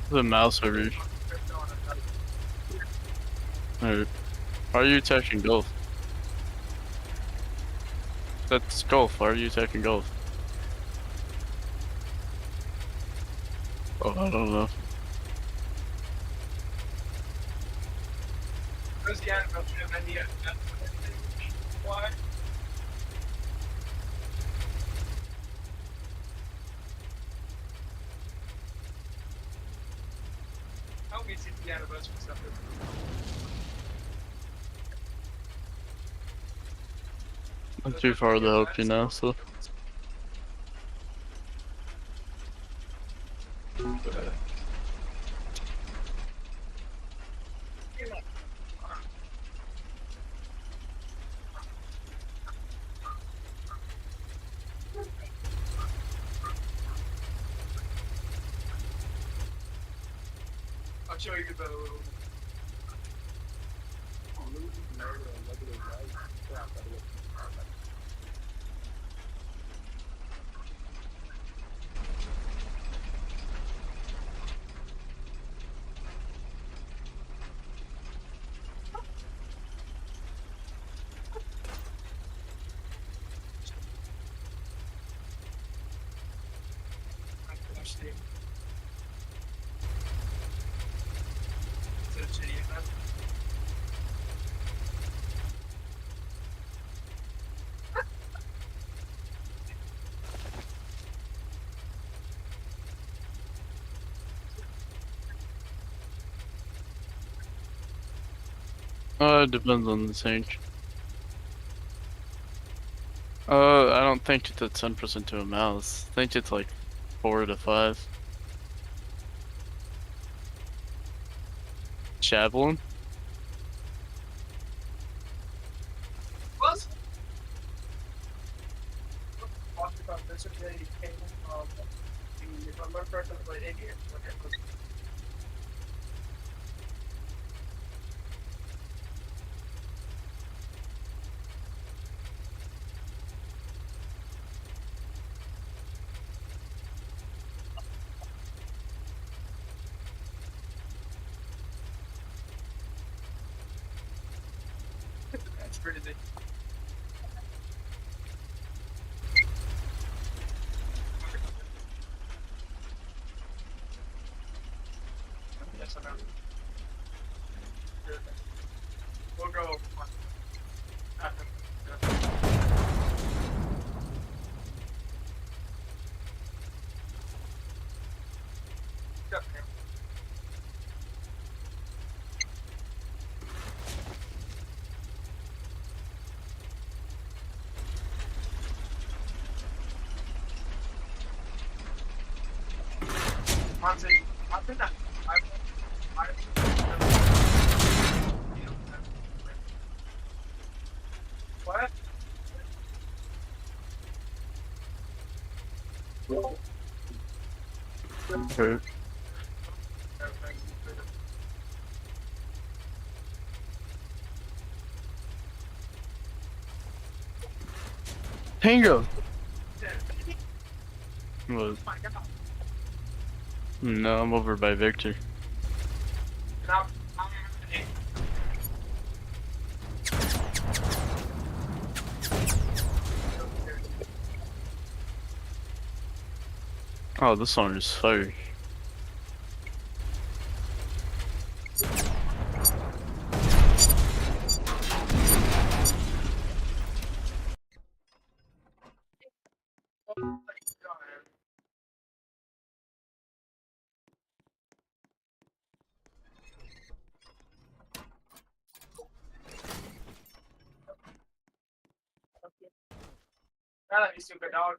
The mouse over you. Alright. Why are you attacking golf? That's golf. Why are you attacking golf? Oh, I don't know. Why? How we see the anniversary stuff? I'm too far to help you now, so. I'll show you the little. It depends on the tank. I don't think it's at 10% to a mouse. I think it's like 4 to 5. Javelin? What? Talking about this today came from the number person played Indian. That's pretty big. Yes, I know. We'll go over one. What? Hurt. Tango! What? No, I'm over by Victor. Oh, this song is fire. That'd be super dog.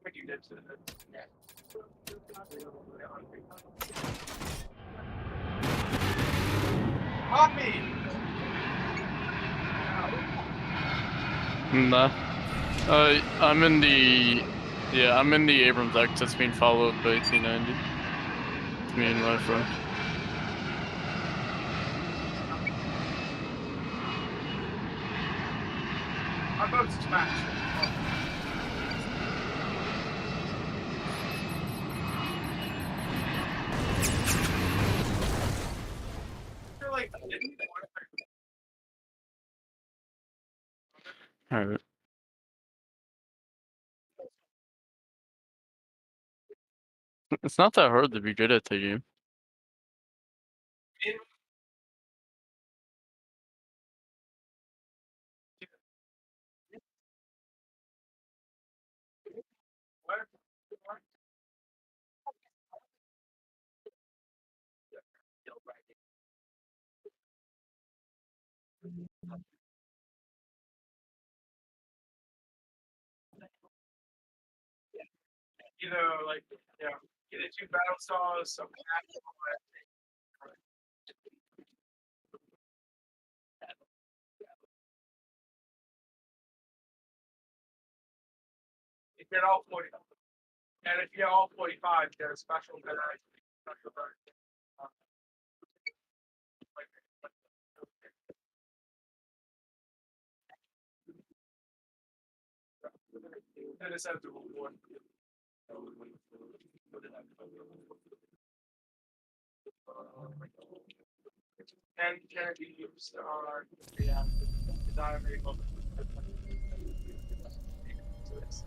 What you did to the Poppy! Nah. I'm in the... Yeah, I'm in the Abrams X that's being followed by T90. It's me and my friend. Our boat's smashed. You're like, Alright. It's not that hard to be good at the game. either like, you know, get it 2 battle stars, some if you're all 40, and if you're all 45, there's special special and it's after one. And Kennedy used yeah, the diary of so it's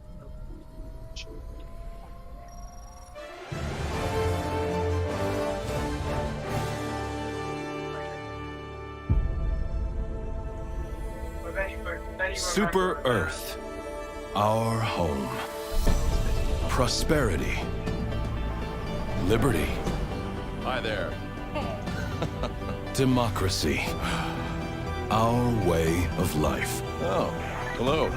Super Earth, our home. Prosperity. Liberty. Hi there. Democracy. Our way of life. Oh, hello.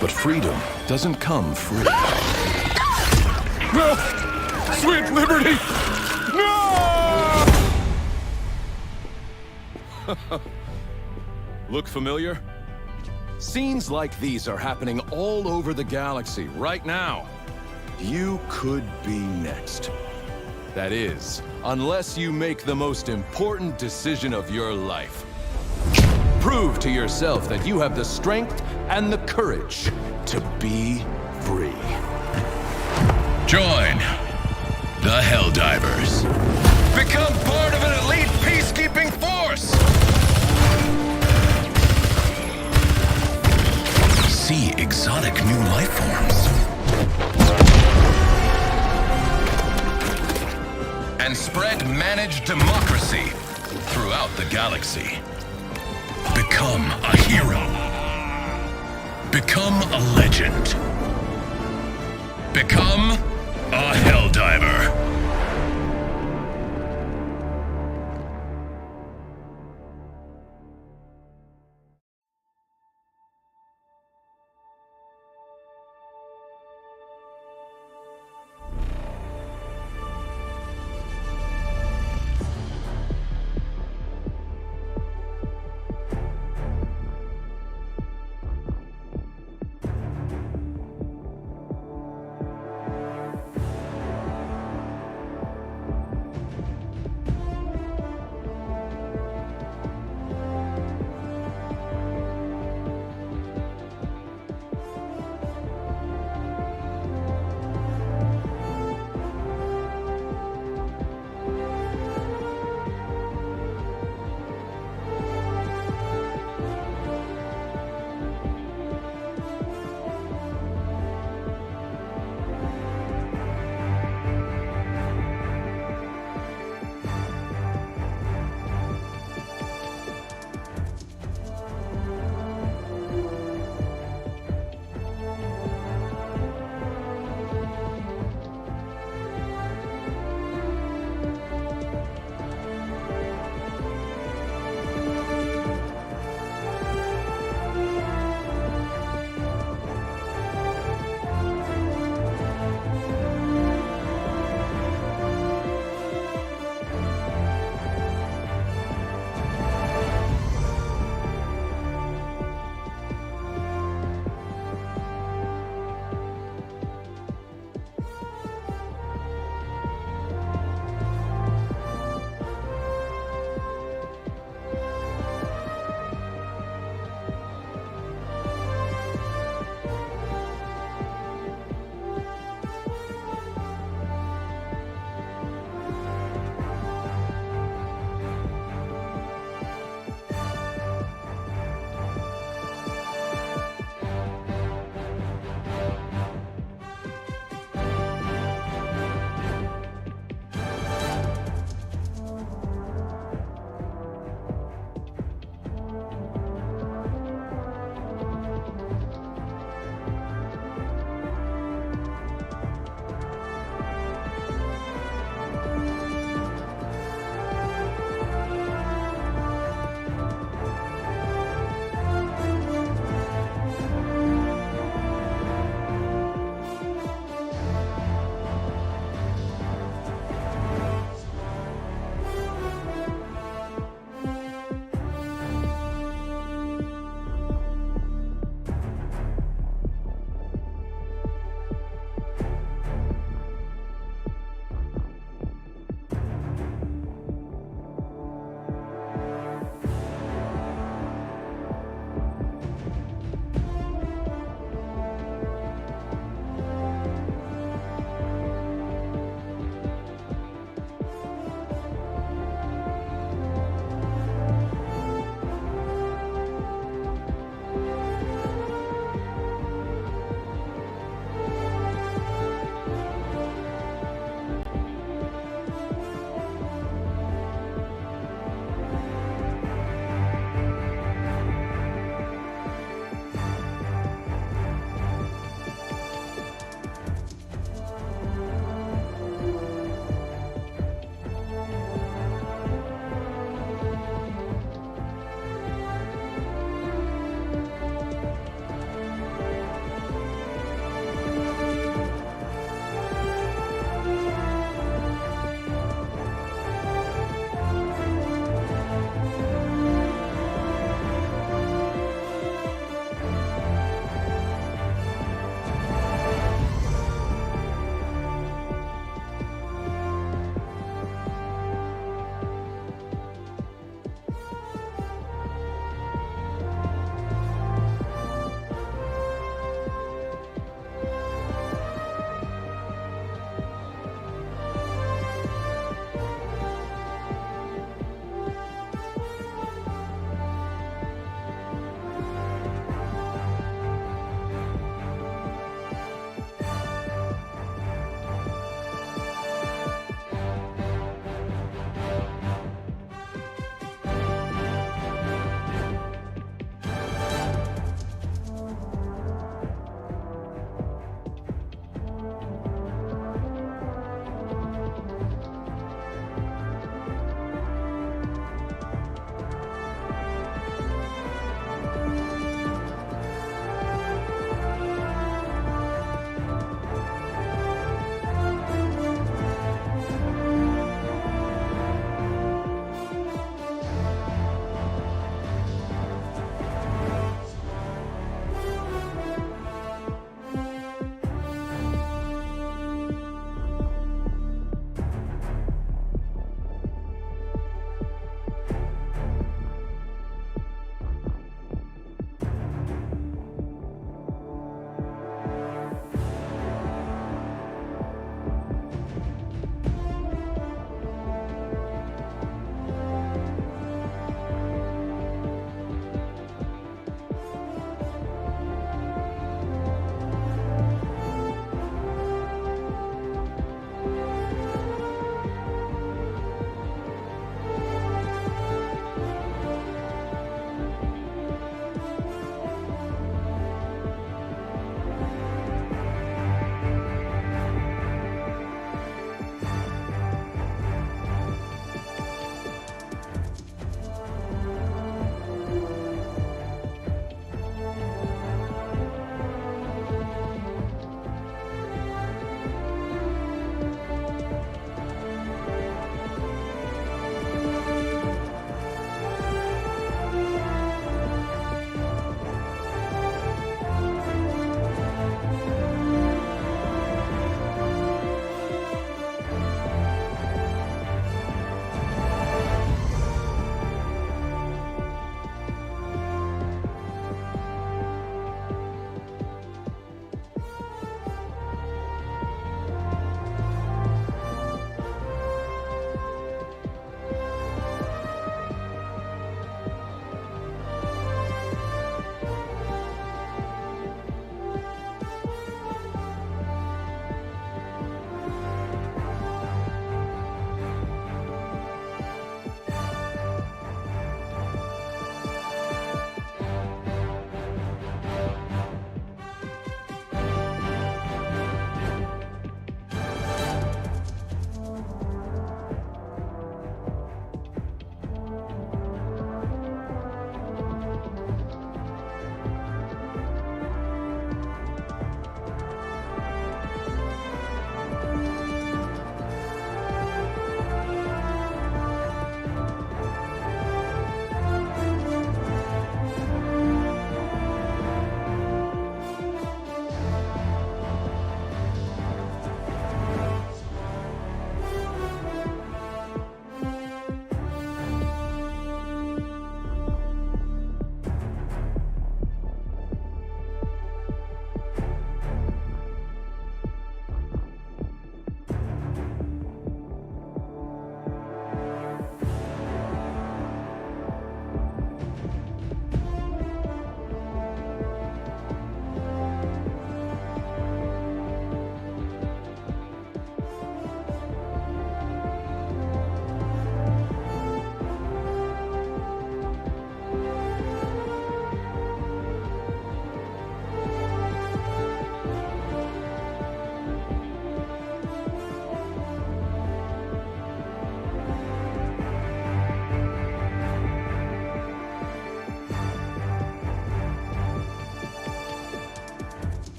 But freedom doesn't come free. No! Sweet liberty! No! Look familiar? Scenes like these are happening all over the galaxy right now. You could be next. That is, unless you make the most important decision of your life. Prove to yourself that you have the strength and the courage to be free. Join the Helldivers. Become part of an elite peacekeeping force! See exotic new life forms. And spread managed democracy throughout the galaxy. Become a hero. Become a legend. Become a Helldiver.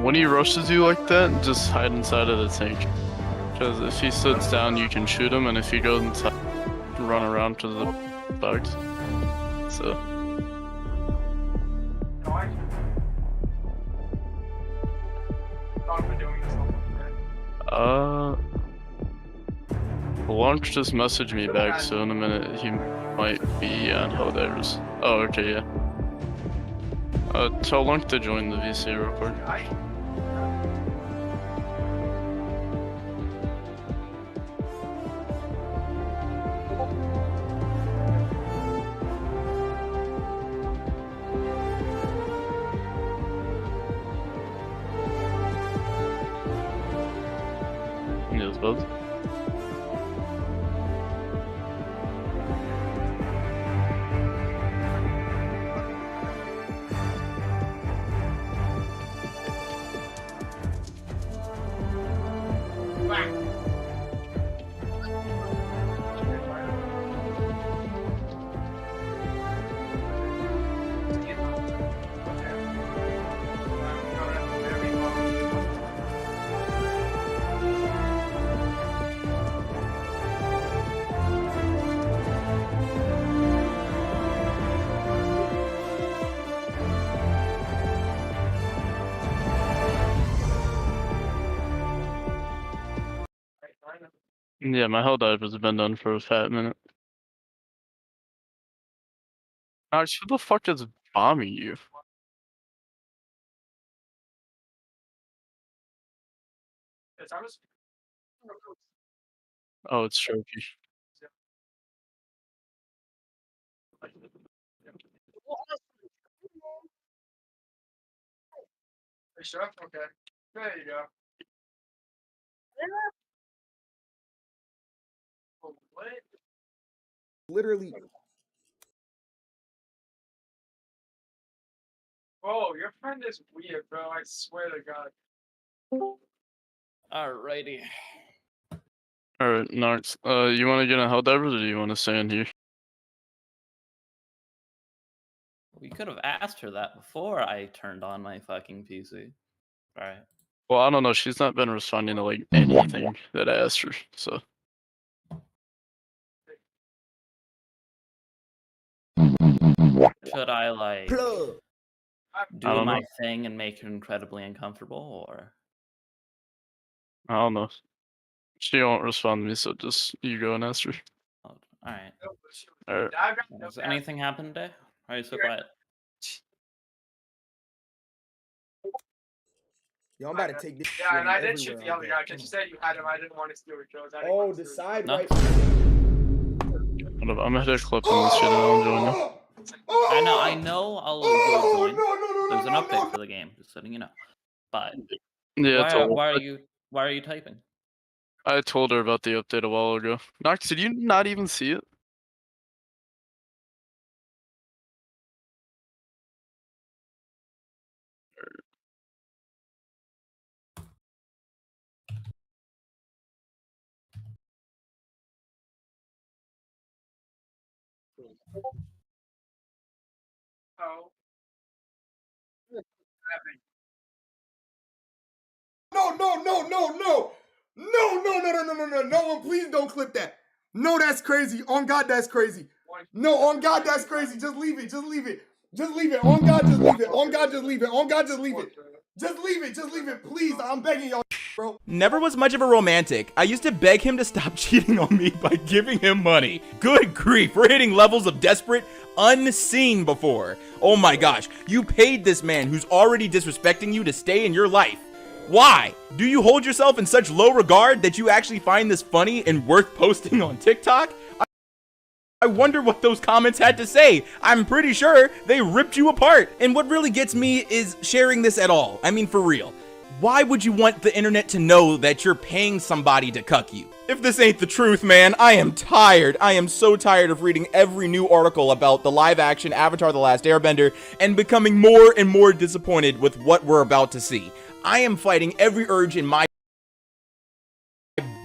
When he rushes you like that, just hide inside of the tank. Because if he sits down, you can shoot him, and if he goes inside, run around to the bugs. So. Launch just messaged me back, so in a minute he might be on Helldivers. Oh, okay, yeah. Tell Lunk to join the VC real quick. Yes, bud. Yeah, my Helldivers have been done for a fat minute. Max, who the fuck is bombing you? Oh, it's Sharky. Sure? Okay. There you go. What? Literally. Oh, your friend is weird, bro. I swear to God. Alrighty. Alright, Narks. You wanna get on Helldivers or do you wanna stay in here? We could have asked her that before I turned on my fucking PC. Alright. Well, I don't know, she's not been responding to, like, anything that I asked her, so. Should I, like, do don't my know. thing and make her incredibly uncomfortable, or? I don't know. She won't respond to me, so just you go and ask her. Alright. Alright. Has anything happened today? Why are you so quiet? Yo, I'm about to take this. Yeah, and I did everywhere shoot the I other go. guy because you said you had him. I didn't want to steal your kills. Oh, the side right. Hold up, I'm gonna hit a clip on this shit and I'll join you. I know I'll join. There's an update for the game, just letting you know. But Yeah, why are you typing? I told her about the update a while ago. Nox, did you not even see it? Oh. No one, please don't clip that. No, that's crazy. On God, that's crazy. No, on God, that's crazy. Just leave it. Just leave it. Just leave it. On God, just leave it. On God, just leave it. On God, just leave it. Just leave it. Just leave it. Please, I'm begging y'all, bro. Never was much of a romantic. I used to beg him to stop cheating on me by giving him money. Good grief, we're hitting levels of desperate unseen before. Oh my gosh, you paid this man who's already disrespecting you to stay in your life. Why? Do you hold yourself in such low regard that you actually find this funny and worth posting on TikTok? I wonder what those comments had to say. I'm pretty sure they ripped you apart. And what really gets me is sharing this at all. I mean, for real. Why would you want the internet to know that you're paying somebody to cuck you? If this ain't the truth, man, I am tired. I am so tired of reading every new article about the live-action Avatar: The Last Airbender and becoming more and more disappointed with what we're about to see. I am fighting every urge in my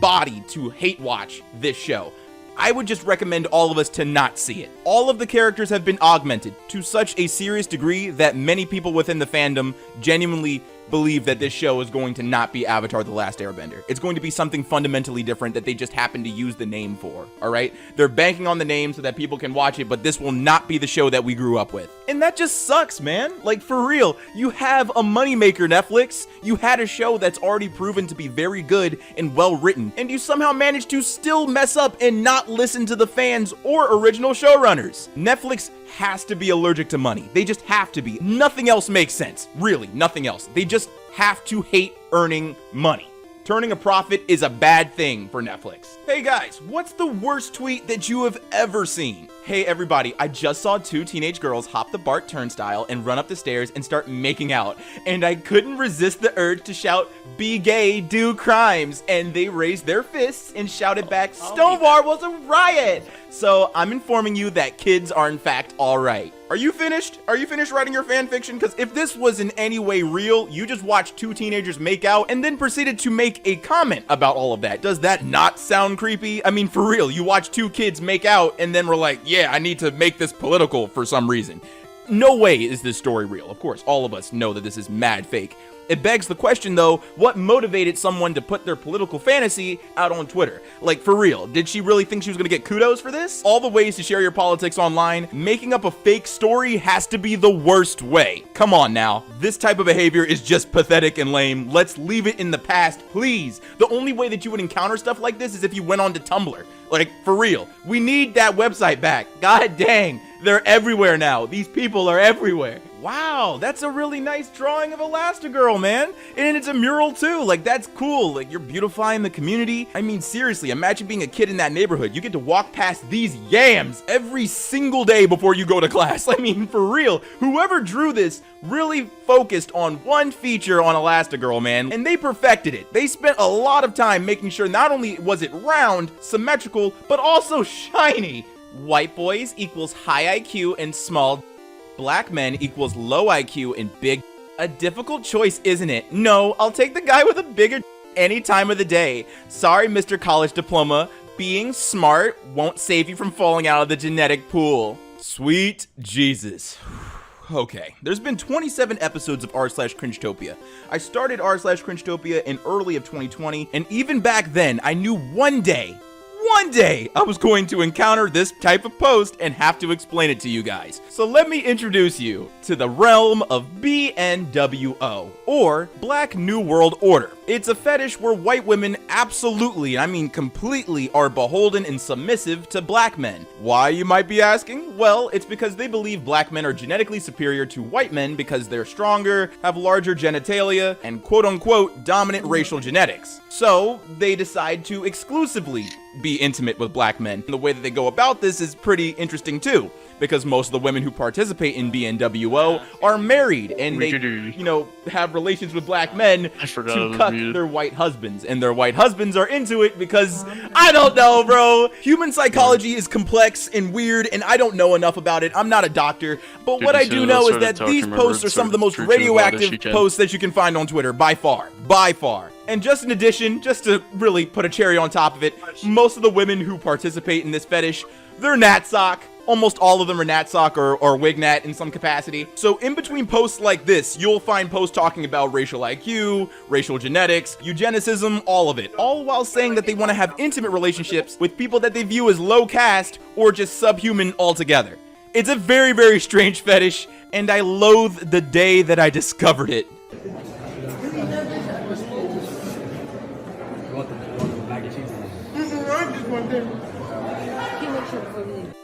body to hate watch this show. I would just recommend all of us to not see it. All of the characters have been augmented to such a serious degree that many people within the fandom genuinely believe that this show is going to not be Avatar: The Last Airbender. It's going to be something fundamentally different that they just happen to use the name for, all right? They're banking on the name so that people can watch it, but this will not be the show that we grew up with. And that just sucks, man. Like, for real, you have a moneymaker, Netflix. You had a show that's already proven to be very good and well written, and you somehow managed to still mess up and not listen to the fans or original showrunners. Netflix has to be allergic to money. They just have to be. Nothing else makes sense. Really, nothing else. They just have to hate earning money. Turning a profit is a bad thing for Netflix. Hey guys, what's the worst tweet that you have ever seen? Hey everybody, I just saw two teenage girls hop the BART turnstile and run up the stairs and start making out, and I couldn't resist the urge to shout, "Be gay, do crimes," and they raised their fists and shouted back, "Stonewall was a riot!" So I'm informing you that kids are in fact alright. Are you finished? Are you finished writing your fan fiction? Because if this was in any way real, you just watched two teenagers make out and then proceeded to make a comment about all of that. Does that not sound creepy? I mean, for real, you watch two kids make out and then we're like, yeah, I need to make this political for some reason. No way is this story real. Of course, all of us know that this is mad fake. It begs the question, though, what motivated someone to put their political fantasy out on Twitter? Like, for real, did she really think she was gonna get kudos for this? All the ways to share your politics online, making up a fake story has to be the worst way. Come on now. This type of behavior is just pathetic and lame. Let's leave it in the past, please. The only way that you would encounter stuff like this is if you went on to Tumblr. Like, for real. We need that website back. God dang. They're everywhere now. These people are everywhere. Wow, that's a really nice drawing of Elastigirl, man. And it's a mural too. Like, that's cool. Like, you're beautifying the community. I mean, seriously, imagine being a kid in that neighborhood. You get to walk past these yams every single day before you go to class. I mean, for real. Whoever drew this really focused on one feature on Elastigirl, man, and they perfected it. They spent a lot of time making sure not only was it round, symmetrical, but also shiny. White boys equals high IQ and small. Black men equals low IQ and big. A difficult choice, isn't it? No, I'll take the guy with a bigger any time of the day. Sorry, Mr. College Diploma. Being smart won't save you from falling out of the genetic pool. Sweet Jesus. Okay, there's been 27 episodes of r/Cringetopia. I started r/Cringetopia in early of 2020, and even back then, I knew one day I was going to encounter this type of post and have to explain it to you guys. So let me introduce you to the realm of BNWO, or Black New World Order. It's a fetish where white women absolutely, and I mean completely, are beholden and submissive to black men. Why, you might be asking? Well, it's because they believe black men are genetically superior to white men because they're stronger, have larger genitalia, and quote-unquote dominant racial genetics. So they decide to exclusively be intimate with black men. And the way that they go about this is pretty interesting too, because most of the women who participate in BNWO are married and they, you know, have relations with black men to cut their white husbands, and their white husbands are into it because, I don't know, bro. Human psychology is complex and weird, and I don't know enough about it. I'm not a doctor, but what I do know is that these posts are some of the most radioactive posts that you can find on Twitter, by far. By far. And just in addition, just to really put a cherry on top of it, most of the women who participate in this fetish, they're natsock. Almost all of them are natsock or wignat in some capacity. So in between posts like this, you'll find posts talking about racial IQ, racial genetics, eugenicism, all of it. All while saying that they want to have intimate relationships with people that they view as low caste or just subhuman altogether. It's a very, very strange fetish, and I loathe the day that I discovered it.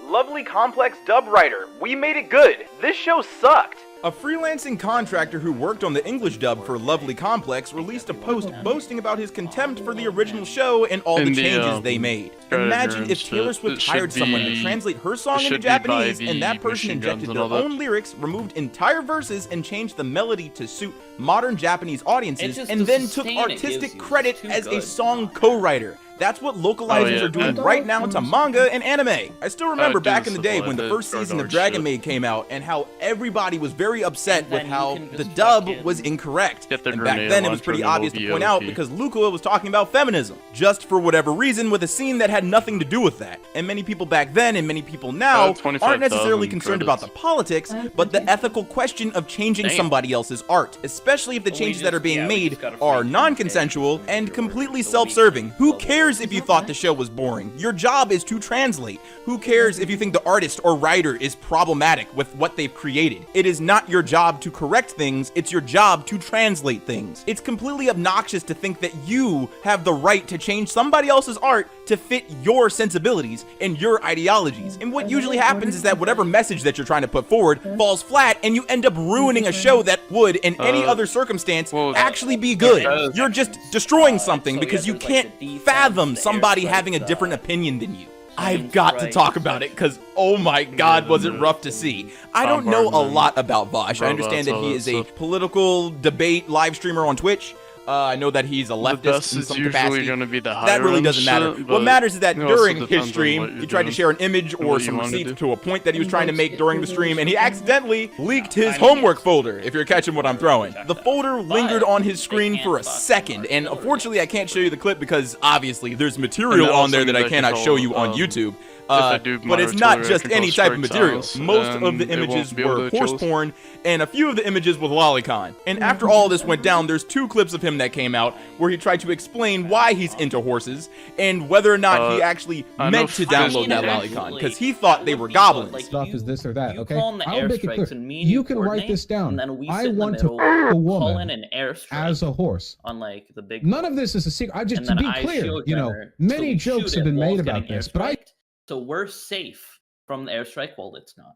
Lovely complex dub writer. We made it good. This show sucked. A freelancing contractor who worked on the English dub for Lovely Complex released a post boasting about his contempt for the original show and all the changes they made. Imagine if Taylor Swift hired someone to translate her song into Japanese and that person injected their own lyrics, removed entire verses, and changed the melody to suit modern Japanese audiences, and then took artistic credit as a song co-writer. That's what localizers are doing right now to manga and anime. I still remember back in the day when the first season of Dragon Maid came out and how everybody was very upset with how the dub was incorrect. And back then it was pretty obvious to point out because Luca was talking about feminism, just for whatever reason, with a scene that had nothing to do with that. And many people back then and many people now aren't necessarily concerned about the politics, but the ethical question of changing somebody else's art, especially if the changes that are being made are non-consensual and completely self-serving. Who cares if you thought the show was boring? Your job is to translate. Who cares if you think the artist or writer is problematic with what they've created? It is not your job to correct things, it's your job to translate things. It's completely obnoxious to think that you have the right to change somebody else's art to fit your sensibilities and your ideologies. And what usually happens is that whatever message that you're trying to put forward falls flat and you end up ruining a show that would, in any other circumstance, actually be good. You're just destroying something because you can't fathom somebody having a different opinion than you. I've got to talk about it because, oh my god, was it rough to see. I don't know a lot about Vosh. I understand that he is a political debate live streamer on Twitch. I know that he's a leftist in some capacity. That really doesn't matter. What matters is that during his stream, he tried to share an image or some receipts to a point that he was trying to make during the stream, and he accidentally leaked his homework folder, if you're catching what I'm throwing. The folder lingered on his screen for a second, and unfortunately I can't show you the clip because obviously there's material on there that I cannot show you on YouTube. But it's not just any type of material. Most of the images were horse porn, and a few of the images with lolicon. And after all this went down, there's 2 clips of him that came out where he tried to explain why he's into horses and whether or not he actually meant to download that lolicon, because he thought they were goblins. Stuff is this or that, okay? I'll make it clear. You can write this down. I want to a woman as a horse. On like the big. None of this is a secret. I just to be clear, you know, many jokes have been made about this, but I. So we're safe from the airstrike while it's not.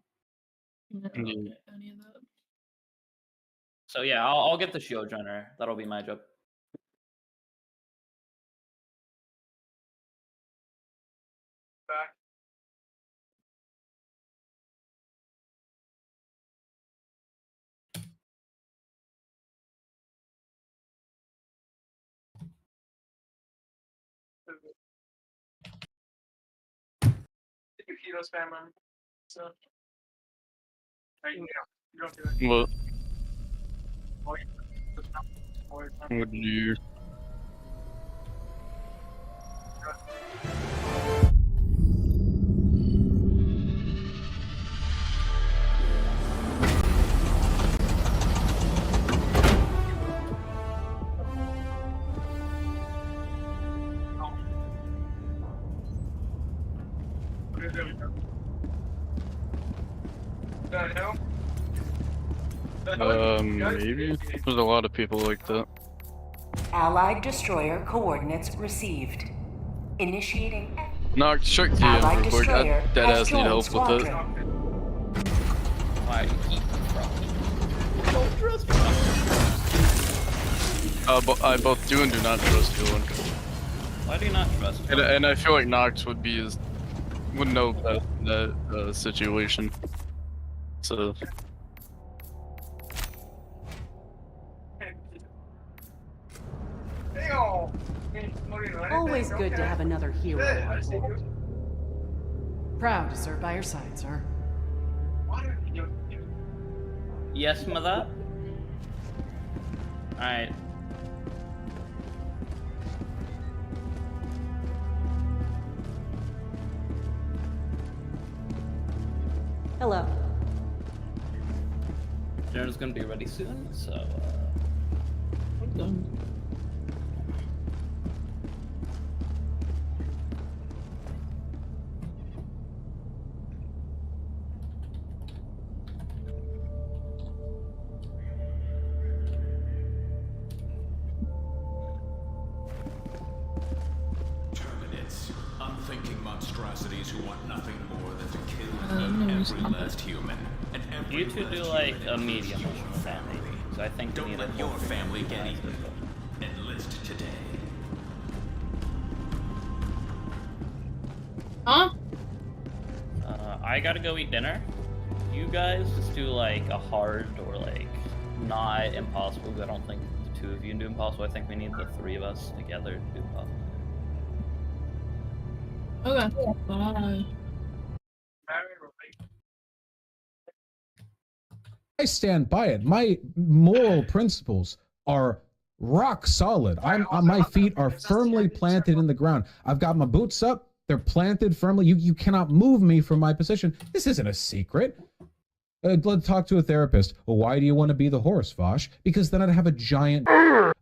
So yeah, I'll get the shield runner. That'll be my job. Back. Keto spam, so you don't do it. What? What do you? Maybe. There's a lot of people like that. Allied destroyer coordinates received. Initiating. No, check DM real quick. I deadass need help with it. Why do you keep Don't trust me. I both do and do not trust Dylan. Why do you not trust him? And I feel like Nox would know that situation. So. Always good to have another hero. Proud to serve by your side, sir. Yes, mother. Alright. Hello. Dinner's gonna be ready soon, so we're done. Unthinking monstrosities who want nothing more than to kill and eat every last human. And every you two do like a medium family, so I think don't let your family get eaten. Enlist today. Huh? I gotta go eat dinner. You guys just do like a hard or like not impossible. I don't think the 2 of you can do impossible. I think we need the 3 of us together to do impossible. Okay. Bye. I stand by it. My moral principles are rock solid. My feet are firmly planted in the ground. I've got my boots up. They're planted firmly. You cannot move me from my position. This isn't a secret. Let's talk to a therapist. Well, why do you want to be the horse, Vosh? Because then I'd have a giant...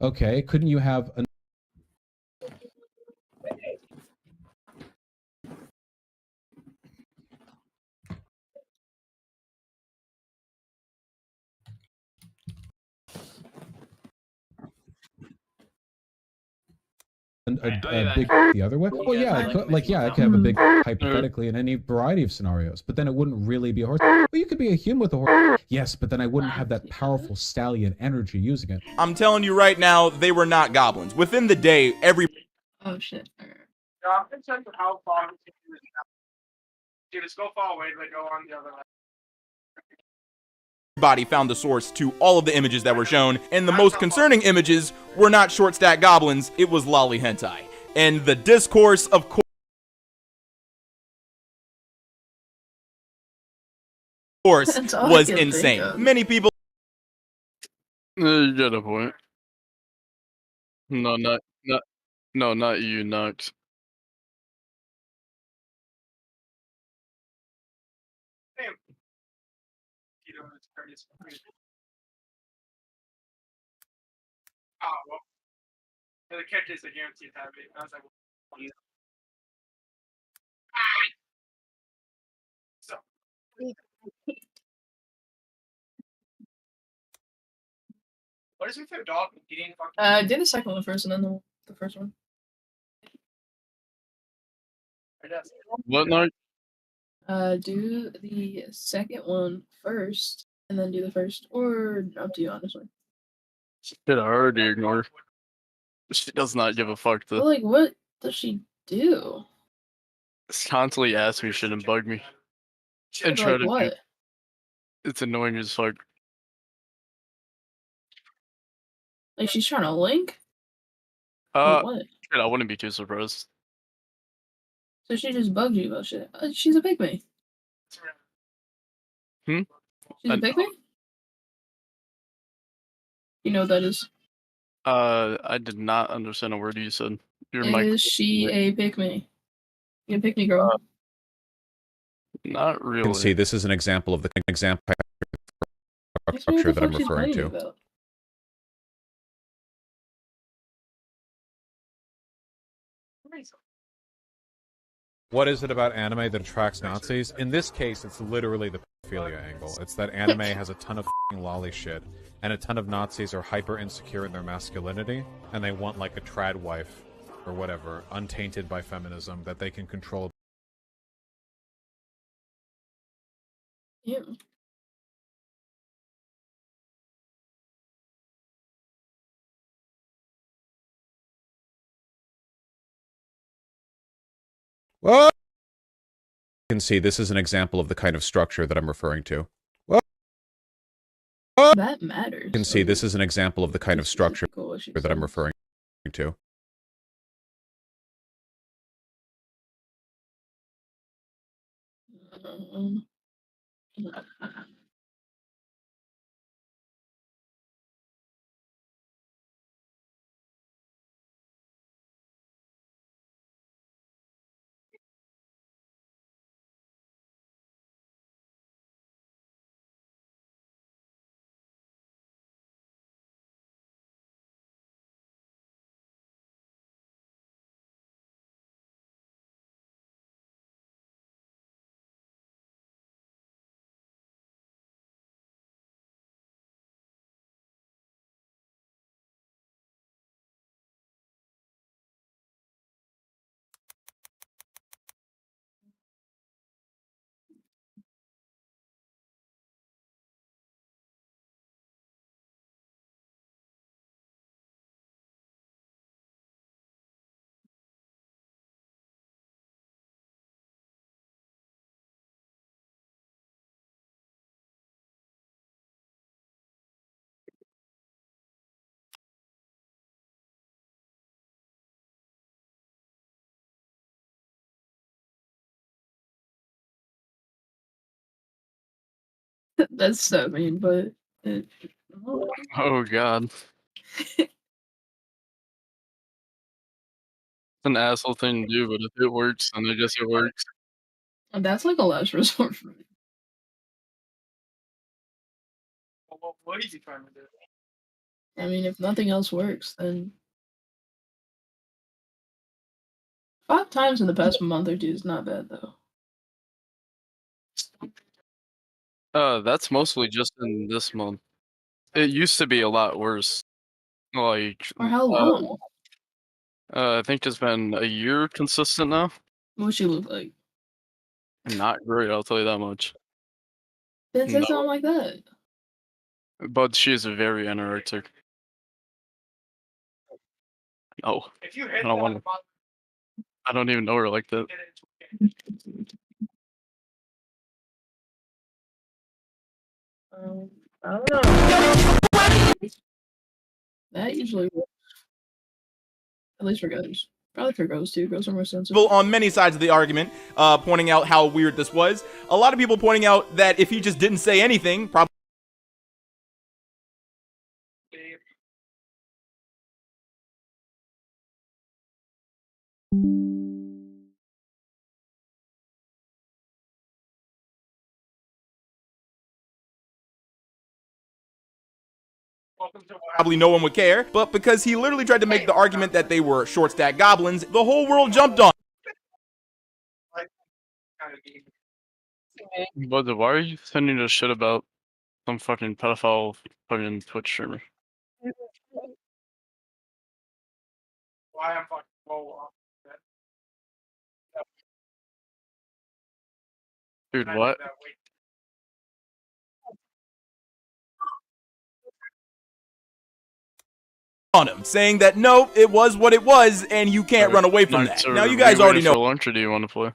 Okay, couldn't you have a... a big the other way? Well, yeah, I could, like, yeah, I could have a big hypothetically in any variety of scenarios, but then it wouldn't really be a horse. Well, you could be a human with a horse. Yes, but then I wouldn't have that powerful stallion energy using it. I'm telling you right now, they were not goblins. Within the day, every... Oh shit. Yeah, I'm concerned with how far we can do this now. Dude, just go far away, but go on the other way. Everybody found the source to all of the images that were shown, and the most concerning images were not short stack goblins, it was lolly hentai. And the discourse, of course, was insane. Many people... You got a point. No, not you, Nox. Damn. Oh, well. The catch is a guaranteed have it. I was like, well, yeah. So. What is your favorite dog? You didn't fucking... did the second one first and then the first one. What, Nox? Do the second one first and then do the first, or up to you, honestly. Shit, I already ignored. She does not give a fuck to Well, like, what does she do? constantly ask me shit and bug me. And try Like to what? It's annoying as fuck. Like she's trying to link? Or what? Shit, I wouldn't be too surprised. So she just bugs you about shit. She's a pygmy. Hmm? She's a pygmy? You know what that is? I did not understand a word you said. Is she a pygmy? You a pygmy girl? Not really. You can see this is an example of the structure that I'm referring to. What is it about anime that attracts Nazis? In this case, it's literally the pedophilia angle. It's that anime has a ton of f***ing lolly shit, and a ton of Nazis are hyper insecure in their masculinity, and they want like a trad wife, or whatever, untainted by feminism, that they can control. Yeah. What? You can see this is an example of the kind of structure that I'm referring to. What? That matters. You can see this is an example of the kind of structure that I'm referring to. That's so mean, but Oh god. It's an asshole thing to do, but if it works, then I guess it works. that's like a last resort for me. What is he trying to do? I mean, if nothing else works, then 5 times in the past month or two is not bad though. That's mostly just in this month. It used to be a lot worse. Like, For how long? I think it's been a year consistent now. What she look like? Not great, I'll tell you that much. That doesn't sound like that. But she is very anorexic. No, I don't want to. I don't even know her like that. I don't know. That usually works. At least for guys. Probably for girls too. Girls are more sensitive. Well, on many sides of the argument, pointing out how weird this was. A lot of people pointing out that if he just didn't say anything, probably no one would care, but because he literally tried to make the argument that they were short stack goblins, the whole world jumped on. But why are you sending this shit about some fucking pedophile fucking Twitch streamer? Why I'm fucking off. Dude, what? On him, saying that no, it was what it was, and you can't run away from that. Now, you guys already know lunch, or do you want to play?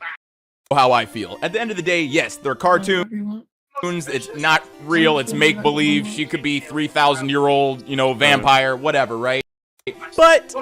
How I feel. At the end of the day, yes, they're cartoons. It's not real. It's make-believe. She could be 3,000-year-old, you know, vampire, whatever, right? But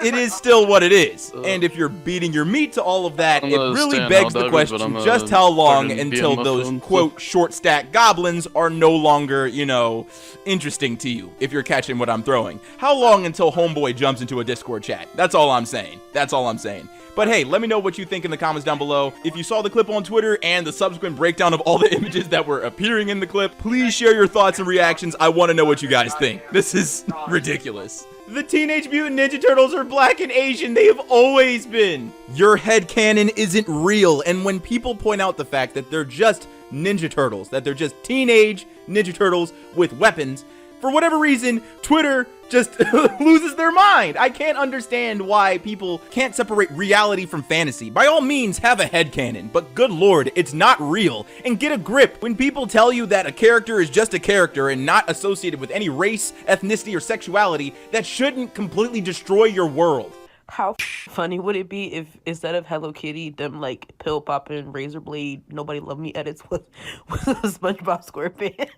it is still what it is. And if you're beating your meat to all of that, it really begs the question, just how long until those, quote, short-stack goblins are no longer, you know, interesting to you, if you're catching what I'm throwing. How long until Homeboy jumps into a Discord chat? That's all I'm saying. That's all I'm saying. But hey, let me know what you think in the comments down below. If you saw the clip on Twitter and the subsequent breakdown of all the images that were appearing in the clip, please share your thoughts and reactions. I want to know what you guys think. This is ridiculous. The Teenage Mutant Ninja Turtles are black and Asian. They have always been. Your headcanon isn't real. And when people point out the fact that they're just Ninja Turtles, that they're just teenage Ninja Turtles with weapons, for whatever reason, Twitter just loses their mind. I can't understand why people can't separate reality from fantasy. By all means, have a headcanon, but good lord, it's not real. And get a grip. When people tell you that a character is just a character and not associated with any race, ethnicity, or sexuality, that shouldn't completely destroy your world. How funny would it be if instead of Hello Kitty, them like pill popping razor blade, nobody love me edits with a SpongeBob SquarePants?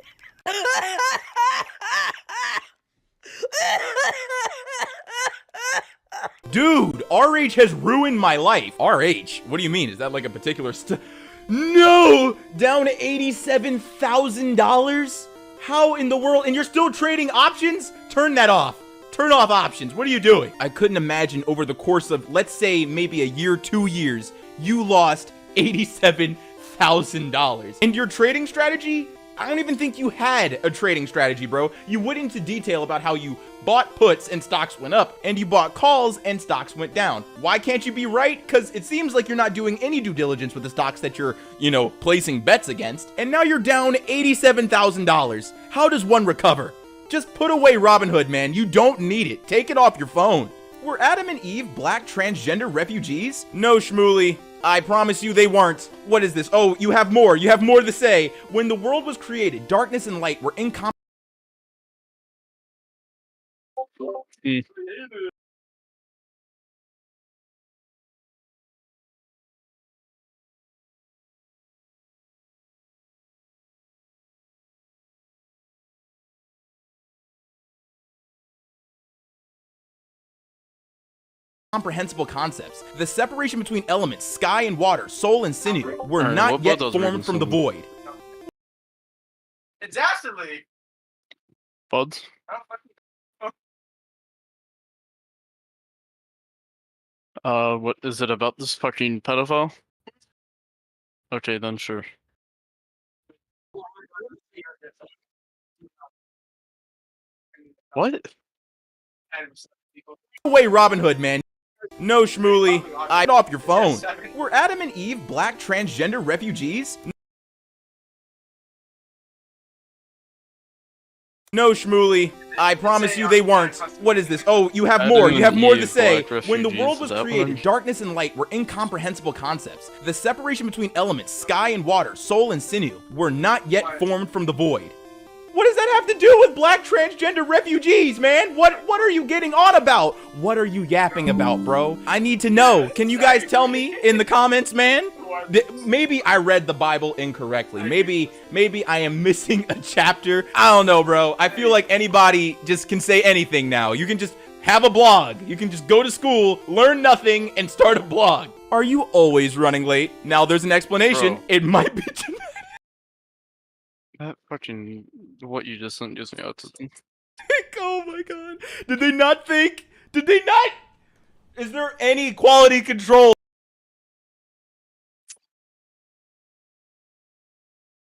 Dude, RH has ruined my life. RH? What do you mean? Is that like a particular No! Down to $87,000? How in the world? And you're still trading options? Turn that off. Turn off options. What are you doing? I couldn't imagine over the course of, let's say, maybe a year, 2 years, you lost $87,000. And your trading strategy? I don't even think you had a trading strategy, bro. You went into detail about how you bought puts and stocks went up, and you bought calls and stocks went down. Why can't you be right? Because it seems like you're not doing any due diligence with the stocks that you're, you know, placing bets against. And now you're down $87,000. How does one recover? Just put away Robinhood, man. You don't need it. Take it off your phone. Were Adam and Eve black transgender refugees? No, Shmooly. I promise you they weren't. What is this? Oh, you have more. You have more to say. When the world was created, darkness and light were incomprehensible concepts. The separation between elements, sky and water, soul and sinew, were not yet formed from the void. Dastardly. Buds. What is it about this fucking pedophile? Okay, then sure. What? No way, Robin Hood, man. No, Shmooly. Get off your phone. Were Adam and Eve black transgender refugees? No, Shmooly. I promise you they weren't. What is this? Oh, you have more. You have more to say. When the world was created, darkness and light were incomprehensible concepts. The separation between elements, sky and water, soul and sinew, were not yet formed from the void. What does that have to do with black transgender refugees, man? What are you getting on about? What are you yapping about, bro? I need to know. Can you guys tell me in the comments, man? Maybe I read the Bible incorrectly. Maybe I am missing a chapter. I don't know, bro. I feel like anybody just can say anything now. You can just have a blog. You can just go to school, learn nothing, and start a blog. Are you always running late? Now there's an explanation. Bro. It might be genetic. That fucking, what you just sent gives me autism. Oh my god. Did they not think? Did they not? Is there any quality control?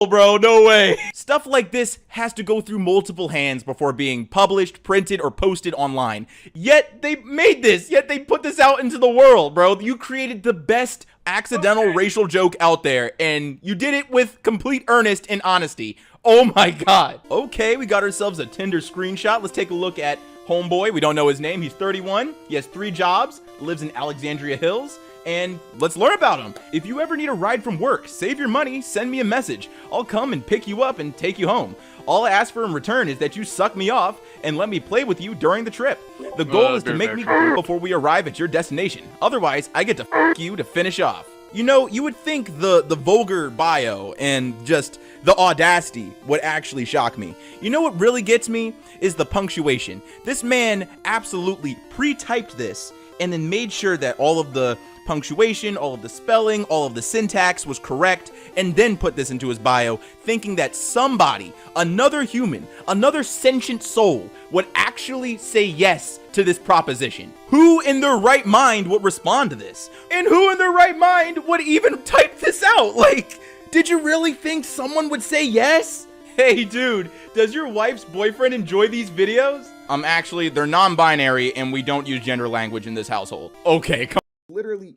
Bro, no way. Stuff like this has to go through multiple hands before being published, printed, or posted online. Yet they made this, yet they put this out into the world, bro. You created the best accidental racial joke out there, and you did it with complete earnest and honesty. Oh my god. Okay, we got ourselves a Tinder screenshot. Let's take a look at homeboy. We don't know his name. He's 31. He has 3 jobs, lives in Alexandria Hills. And let's learn about him. If you ever need a ride from work, save your money, send me a message. I'll come and pick you up and take you home. All I ask for in return is that you suck me off and let me play with you during the trip. The goal is to make me cool before we arrive at your destination. Otherwise, I get to f you to finish off. You know, you would think the vulgar bio and just the audacity would actually shock me. You know what really gets me is the punctuation. This man absolutely pre-typed this and then made sure that all of the punctuation, all of the spelling, all of the syntax was correct, and then put this into his bio, thinking that somebody, another human, another sentient soul, would actually say yes to this proposition. Who in their right mind would respond to this? And who in their right mind would even type this out? Like, did you really think someone would say yes? Hey dude, does your wife's boyfriend enjoy these videos? Actually, they're non-binary and we don't use gender language in this household. Okay, come on. Literally.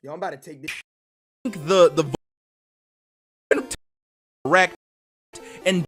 Yo, I'm about to take this. The correct and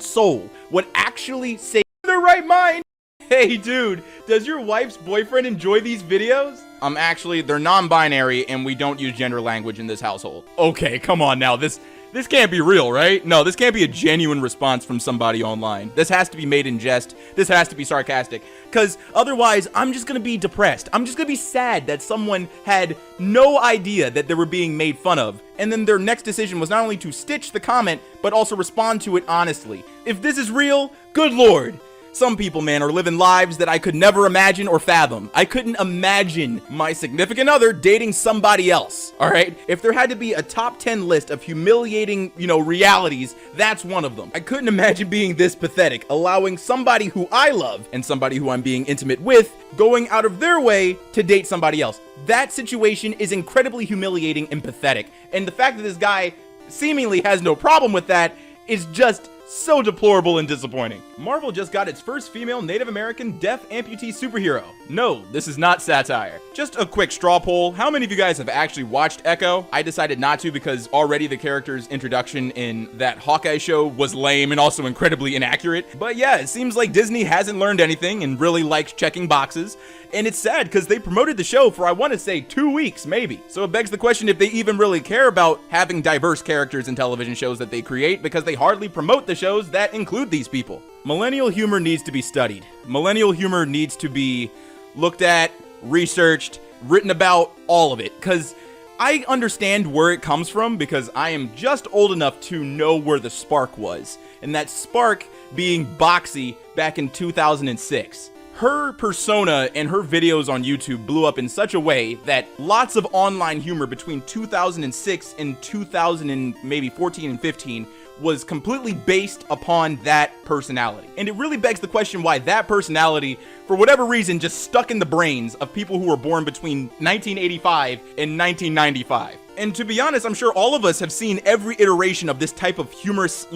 soul would actually say in their right mind. Hey dude, does your wife's boyfriend enjoy these videos? Actually, they're non-binary and we don't use gender language in this household. Okay, come on now. This can't be real, right? No, this can't be a genuine response from somebody online. This has to be made in jest. This has to be sarcastic. Because otherwise, I'm just going to be depressed. I'm just going to be sad that someone had no idea that they were being made fun of. And then their next decision was not only to stitch the comment, but also respond to it honestly. If this is real, good lord. Some people, man, are living lives that I could never imagine or fathom. I couldn't imagine my significant other dating somebody else, all right? If there had to be a top 10 list of humiliating, realities, that's one of them. I couldn't imagine being this pathetic, allowing somebody who I love and somebody who I'm being intimate with going out of their way to date somebody else. That situation is incredibly humiliating and pathetic. And the fact that this guy seemingly has no problem with that is just so deplorable and disappointing. Marvel just got its first female Native American deaf amputee superhero. No, this is not satire. Just a quick straw poll. How many of you guys have actually watched Echo? I decided not to because already the character's introduction in that Hawkeye show was lame and also incredibly inaccurate. But yeah, it seems like Disney hasn't learned anything and really likes checking boxes. And it's sad because they promoted the show for, I want to say, 2 weeks, maybe. So it begs the question if they even really care about having diverse characters in television shows that they create, because they hardly promote the shows that include these people. Millennial humor needs to be studied. Millennial humor needs to be looked at, researched, written about, all of it. Because I understand where it comes from, because I am just old enough to know where the spark was. And that spark being Boxy back in 2006. Her persona and her videos on YouTube blew up in such a way that lots of online humor between 2006 and 2014 and 15 was completely based upon that personality. And it really begs the question why that personality, for whatever reason, just stuck in the brains of people who were born between 1985 and 1995. And to be honest, I'm sure all of us have seen every iteration of this type of humorous,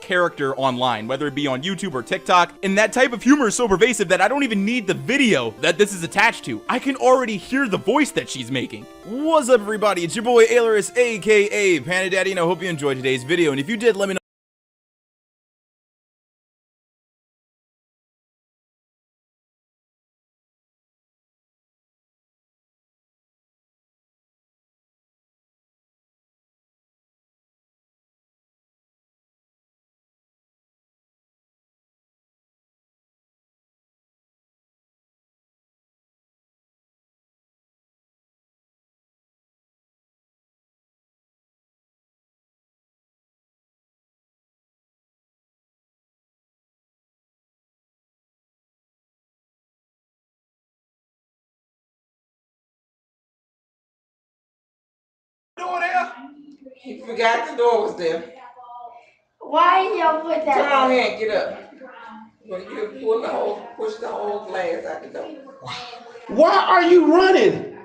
character online, whether it be on YouTube or TikTok. And that type of humor is so pervasive that I don't even need the video that this is attached to. I can already hear the voice that she's making. What's up, everybody? It's your boy Ailerus, aka Panda Daddy, and I hope you enjoyed today's video. And if you did, let me know. Door there? You forgot the door was there. Why y'all put that? Come on here, get up. You pull the whole, push the whole glass out the door. Why are you running?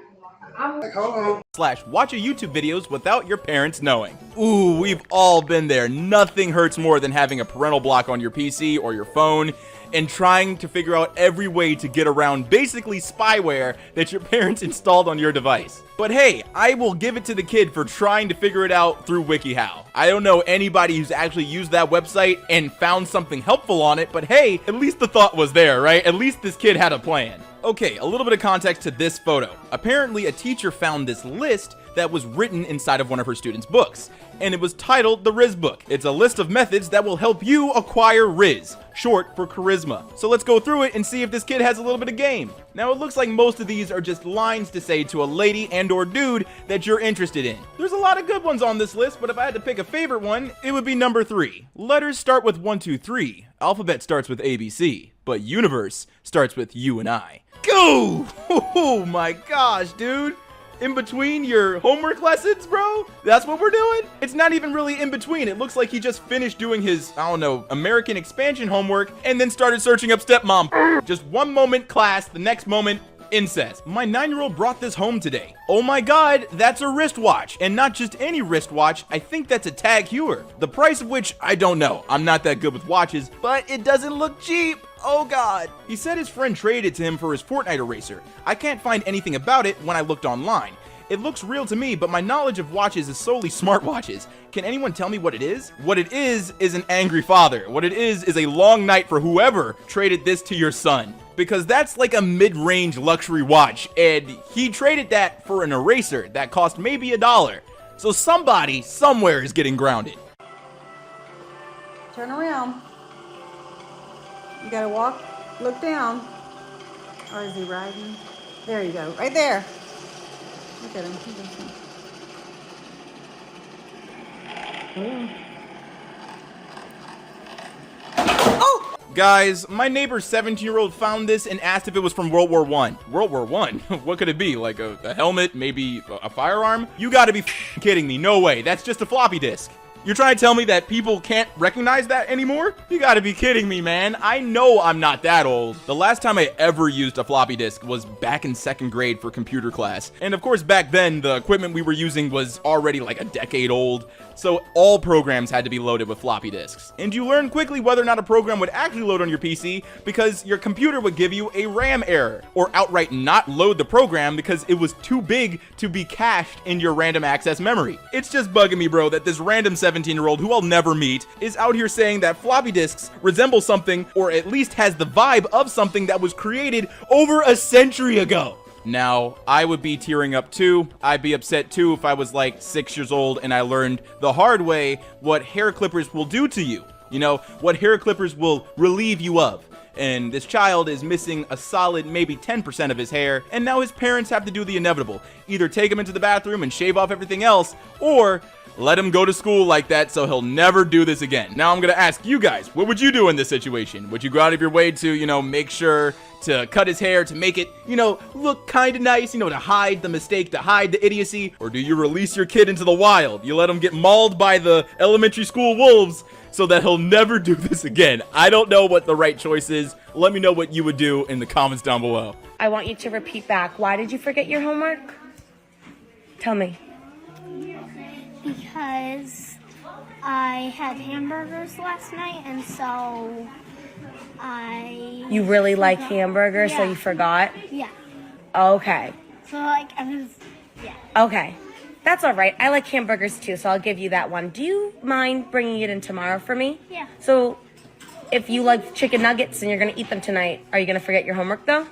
I'm like, hold on. / watch your YouTube videos without your parents knowing. Ooh, we've all been there. Nothing hurts more than having a parental block on your PC or your phone and trying to figure out every way to get around basically spyware that your parents installed on your device. But hey, I will give it to the kid for trying to figure it out through WikiHow. I don't know anybody who's actually used that website and found something helpful on it, but hey, at least the thought was there, right? At least this kid had a plan. Okay, a little bit of context to this photo. Apparently, a teacher found this list that was written inside of one of her students' books, and it was titled the Riz Book. It's a list of methods that will help you acquire Riz, short for charisma. So let's go through it and see if this kid has a little bit of game. Now, it looks like most of these are just lines to say to a lady and or dude that you're interested in. There's a lot of good ones on this list, but if I had to pick a favorite one, it would be number 3. Letters start with 1, 2, 3. Alphabet starts with ABC, but universe starts with you and I. Go! Oh my gosh, dude. In between your homework lessons, bro? That's what we're doing? It's not even really in between. It looks like he just finished doing his, I don't know, American expansion homework and then started searching up stepmom. Just one moment class, the next moment incest. My 9-year-old brought this home today. Oh my god, that's a wristwatch. And not just any wristwatch, I think that's a Tag Heuer. The price of which, I don't know. I'm not that good with watches, but it doesn't look cheap. Oh god. He said his friend traded it to him for his Fortnite eraser. I can't find anything about it when I looked online. It looks real to me, but my knowledge of watches is solely smartwatches. Can anyone tell me what it is? What it is an angry father. What it is a long night for whoever traded this to your son. Because that's like a mid-range luxury watch, and he traded that for an eraser that cost maybe $1. So somebody, somewhere is getting grounded. Turn around. You gotta walk, look down. Or is he riding? There you go, right there. Look at him. Oh! Guys, my neighbor's 17-year-old found this and asked if it was from World War I. World War I? What could it be? Like a helmet? Maybe a firearm? You gotta be kidding me. No way. That's just a floppy disk. You're trying to tell me that people can't recognize that anymore? You gotta be kidding me, man. I know I'm not that old. The last time I ever used a floppy disk was back in 2nd grade for computer class. And of course, back then, the equipment we were using was already like a decade old. So all programs had to be loaded with floppy disks. And you learn quickly whether or not a program would actually load on your PC because your computer would give you a RAM error or outright not load the program because it was too big to be cached in your random access memory. It's just bugging me, bro, that this random 17-year-old who I'll never meet is out here saying that floppy disks resemble something or at least has the vibe of something that was created over a century ago. Now, I would be tearing up too. I'd be upset too if I was like 6 years old and I learned the hard way what hair clippers will do to you. You know, what hair clippers will relieve you of. And this child is missing a solid maybe 10% of his hair, and now his parents have to do the inevitable. Either take him into the bathroom and shave off everything else, or let him go to school like that so he'll never do this again. Now I'm gonna ask you guys, what would you do in this situation? Would you go out of your way to, you know, make sure to cut his hair, to make it, you know, look kind of nice, you know, to hide the mistake, to hide the idiocy? Or do you release your kid into the wild? You let him get mauled by the elementary school wolves so that he'll never do this again? I don't know what the right choice is. Let me know what you would do in the comments down below. I want you to repeat back. Why did you forget your homework? Tell me. Because I had hamburgers last night, and so You really like hamburgers, so Yeah. you forgot? Yeah. Okay. So, like, I was, yeah. Okay. That's all right. I like hamburgers too, so I'll give you that one. Do you mind bringing it in tomorrow for me? Yeah. So, if you like chicken nuggets and you're going to eat them tonight, are you going to forget your homework though?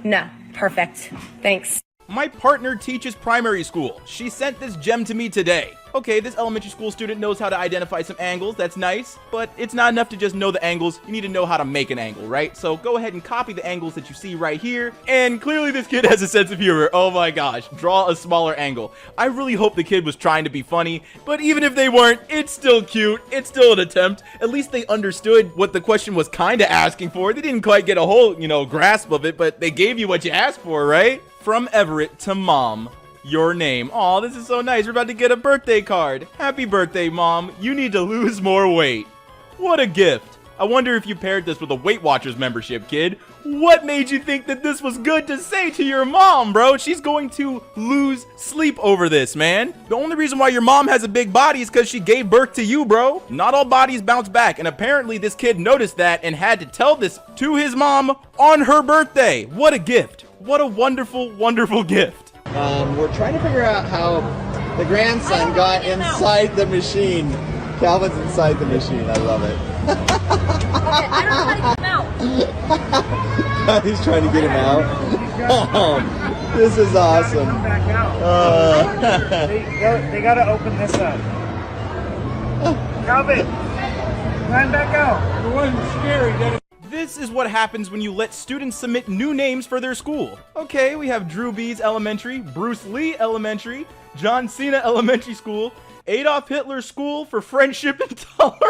No. Perfect. Thanks. My partner teaches primary school. She sent this gem to me today. Okay, this elementary school student knows how to identify some angles, that's nice, but it's not enough to just know the angles, you need to know how to make an angle, right? So go ahead and copy the angles that you see right here, and clearly this kid has a sense of humor. Oh my gosh, draw a smaller angle. I really hope the kid was trying to be funny, but even if they weren't, it's still cute, it's still an attempt. At least they understood what the question was kind of asking for. They didn't quite get a whole, grasp of it, but they gave you what you asked for, right? From Everett to Mom. Your name. Aw, this is so nice. We're about to get a birthday card. Happy birthday, Mom. You need to lose more weight. What a gift. I wonder if you paired this with a Weight Watchers membership, kid. What made you think that this was good to say to your mom, bro? She's going to lose sleep over this, man. The only reason why your mom has a big body is because she gave birth to you, bro. Not all bodies bounce back, and apparently this kid noticed that and had to tell this to his mom on her birthday. What a gift. What a wonderful, wonderful gift. We're trying to figure out how the grandson got inside the machine. Calvin's inside the machine. I love it. I don't know how to get him out. He's trying to get him out. This is awesome. Back out. They gotta open this up. Calvin, climb back out. It wasn't scary. This is what happens when you let students submit new names for their school. Okay, we have Drew Bees Elementary, Bruce Lee Elementary, John Cena Elementary School, Adolf Hitler School for Friendship and Tolerance.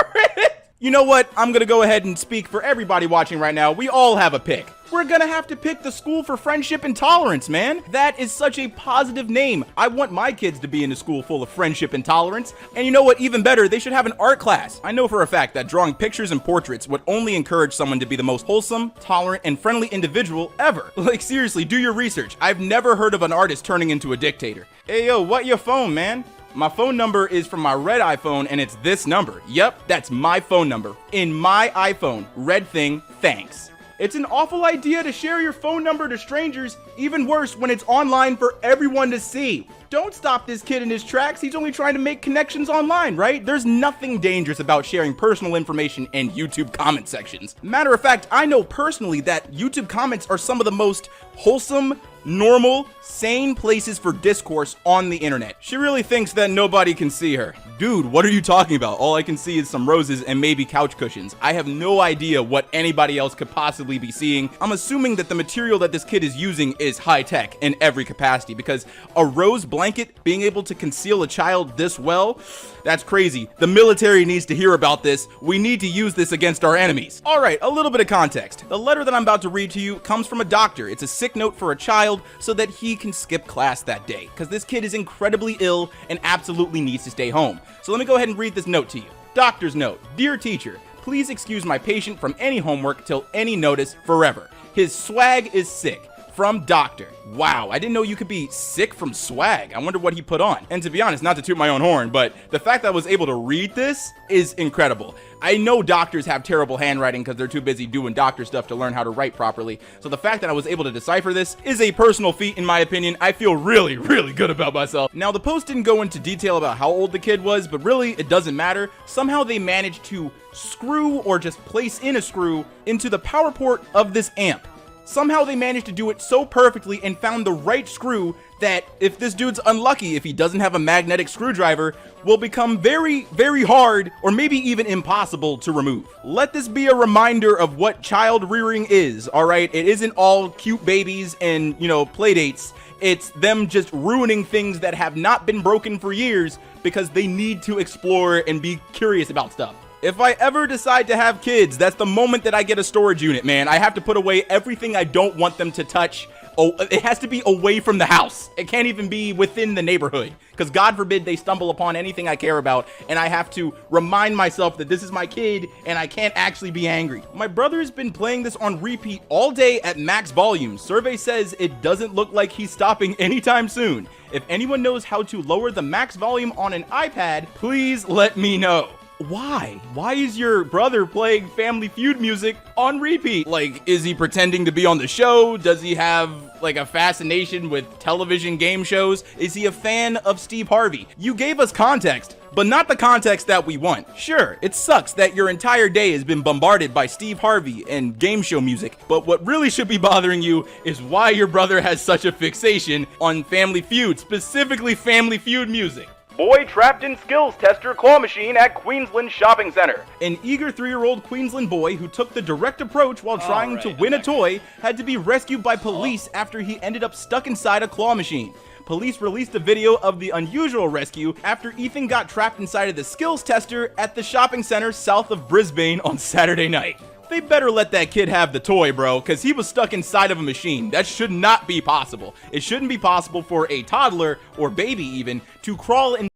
You know what? I'm gonna go ahead and speak for everybody watching right now. We all have a pick. We're gonna have to pick the School for Friendship and Tolerance, man. That is such a positive name. I want my kids to be in a school full of friendship and tolerance. And you know what? Even better, they should have an art class. I know for a fact that drawing pictures and portraits would only encourage someone to be the most wholesome, tolerant, and friendly individual ever. Like, seriously, do your research. I've never heard of an artist turning into a dictator. Hey, yo, what your phone, man? My phone number is from my red iPhone, and it's this number. Yep, that's my phone number. In my iPhone. Red thing, thanks. It's an awful idea to share your phone number to strangers, even worse when it's online for everyone to see. Don't stop this kid in his tracks, he's only trying to make connections online, right? There's nothing dangerous about sharing personal information in YouTube comment sections. Matter of fact, I know personally that YouTube comments are some of the most wholesome, normal, sane places for discourse on the internet. She really thinks that nobody can see her. Dude, what are you talking about? All I can see is some roses and maybe couch cushions. I have no idea what anybody else could possibly be seeing. I'm assuming that the material that this kid is using is high tech in every capacity, because a rose blanket being able to conceal a child this well, that's crazy. The military needs to hear about this. We need to use this against our enemies. All right, a little bit of context. The letter that I'm about to read to you comes from a doctor. It's a sick note for a child so that he can skip class that day, because this kid is incredibly ill and absolutely needs to stay home. So let me go ahead and read this note to you. Doctor's note. Dear teacher, please excuse my patient from any homework till any notice forever. His swag is sick. From doctor. Wow, I didn't know you could be sick from swag. I wonder what he put on. And to be honest, not to toot my own horn, but the fact that I was able to read this is incredible. I know doctors have terrible handwriting because they're too busy doing doctor stuff to learn how to write properly. So the fact that I was able to decipher this is a personal feat in my opinion. I feel really, really good about myself. Now, the post didn't go into detail about how old the kid was, but really it doesn't matter. Somehow they managed to screw or just place in a screw into the power port of this amp. Somehow they managed to do it so perfectly and found the right screw that if this dude's unlucky, if he doesn't have a magnetic screwdriver, will become very, very hard or maybe even impossible to remove. Let this be a reminder of what child rearing is, all right? It isn't all cute babies and, play dates. It's them just ruining things that have not been broken for years because they need to explore and be curious about stuff. If I ever decide to have kids, that's the moment that I get a storage unit, man. I have to put away everything I don't want them to touch. Oh, it has to be away from the house. It can't even be within the neighborhood, because God forbid they stumble upon anything I care about, and I have to remind myself that this is my kid and I can't actually be angry. My brother's been playing this on repeat all day at max volume. Survey says it doesn't look like he's stopping anytime soon. If anyone knows how to lower the max volume on an iPad, please let me know. Why? Why is your brother playing Family Feud music on repeat? Like, is he pretending to be on the show? Does he have, like, a fascination with television game shows? Is he a fan of Steve Harvey? You gave us context, but not the context that we want. Sure, it sucks that your entire day has been bombarded by Steve Harvey and game show music, but what really should be bothering you is why your brother has such a fixation on Family Feud, specifically Family Feud music. Boy trapped in skills tester claw machine at Queensland Shopping Center. An eager 3-year-old Queensland boy who took the direct approach while trying to win a toy had to be rescued by police after he ended up stuck inside a claw machine. Police released a video of the unusual rescue after Ethan got trapped inside of the skills tester at the shopping center south of Brisbane on Saturday night. They better let that kid have the toy, bro, because he was stuck inside of a machine. That should not be possible. It shouldn't be possible for a toddler, or baby even, to crawl in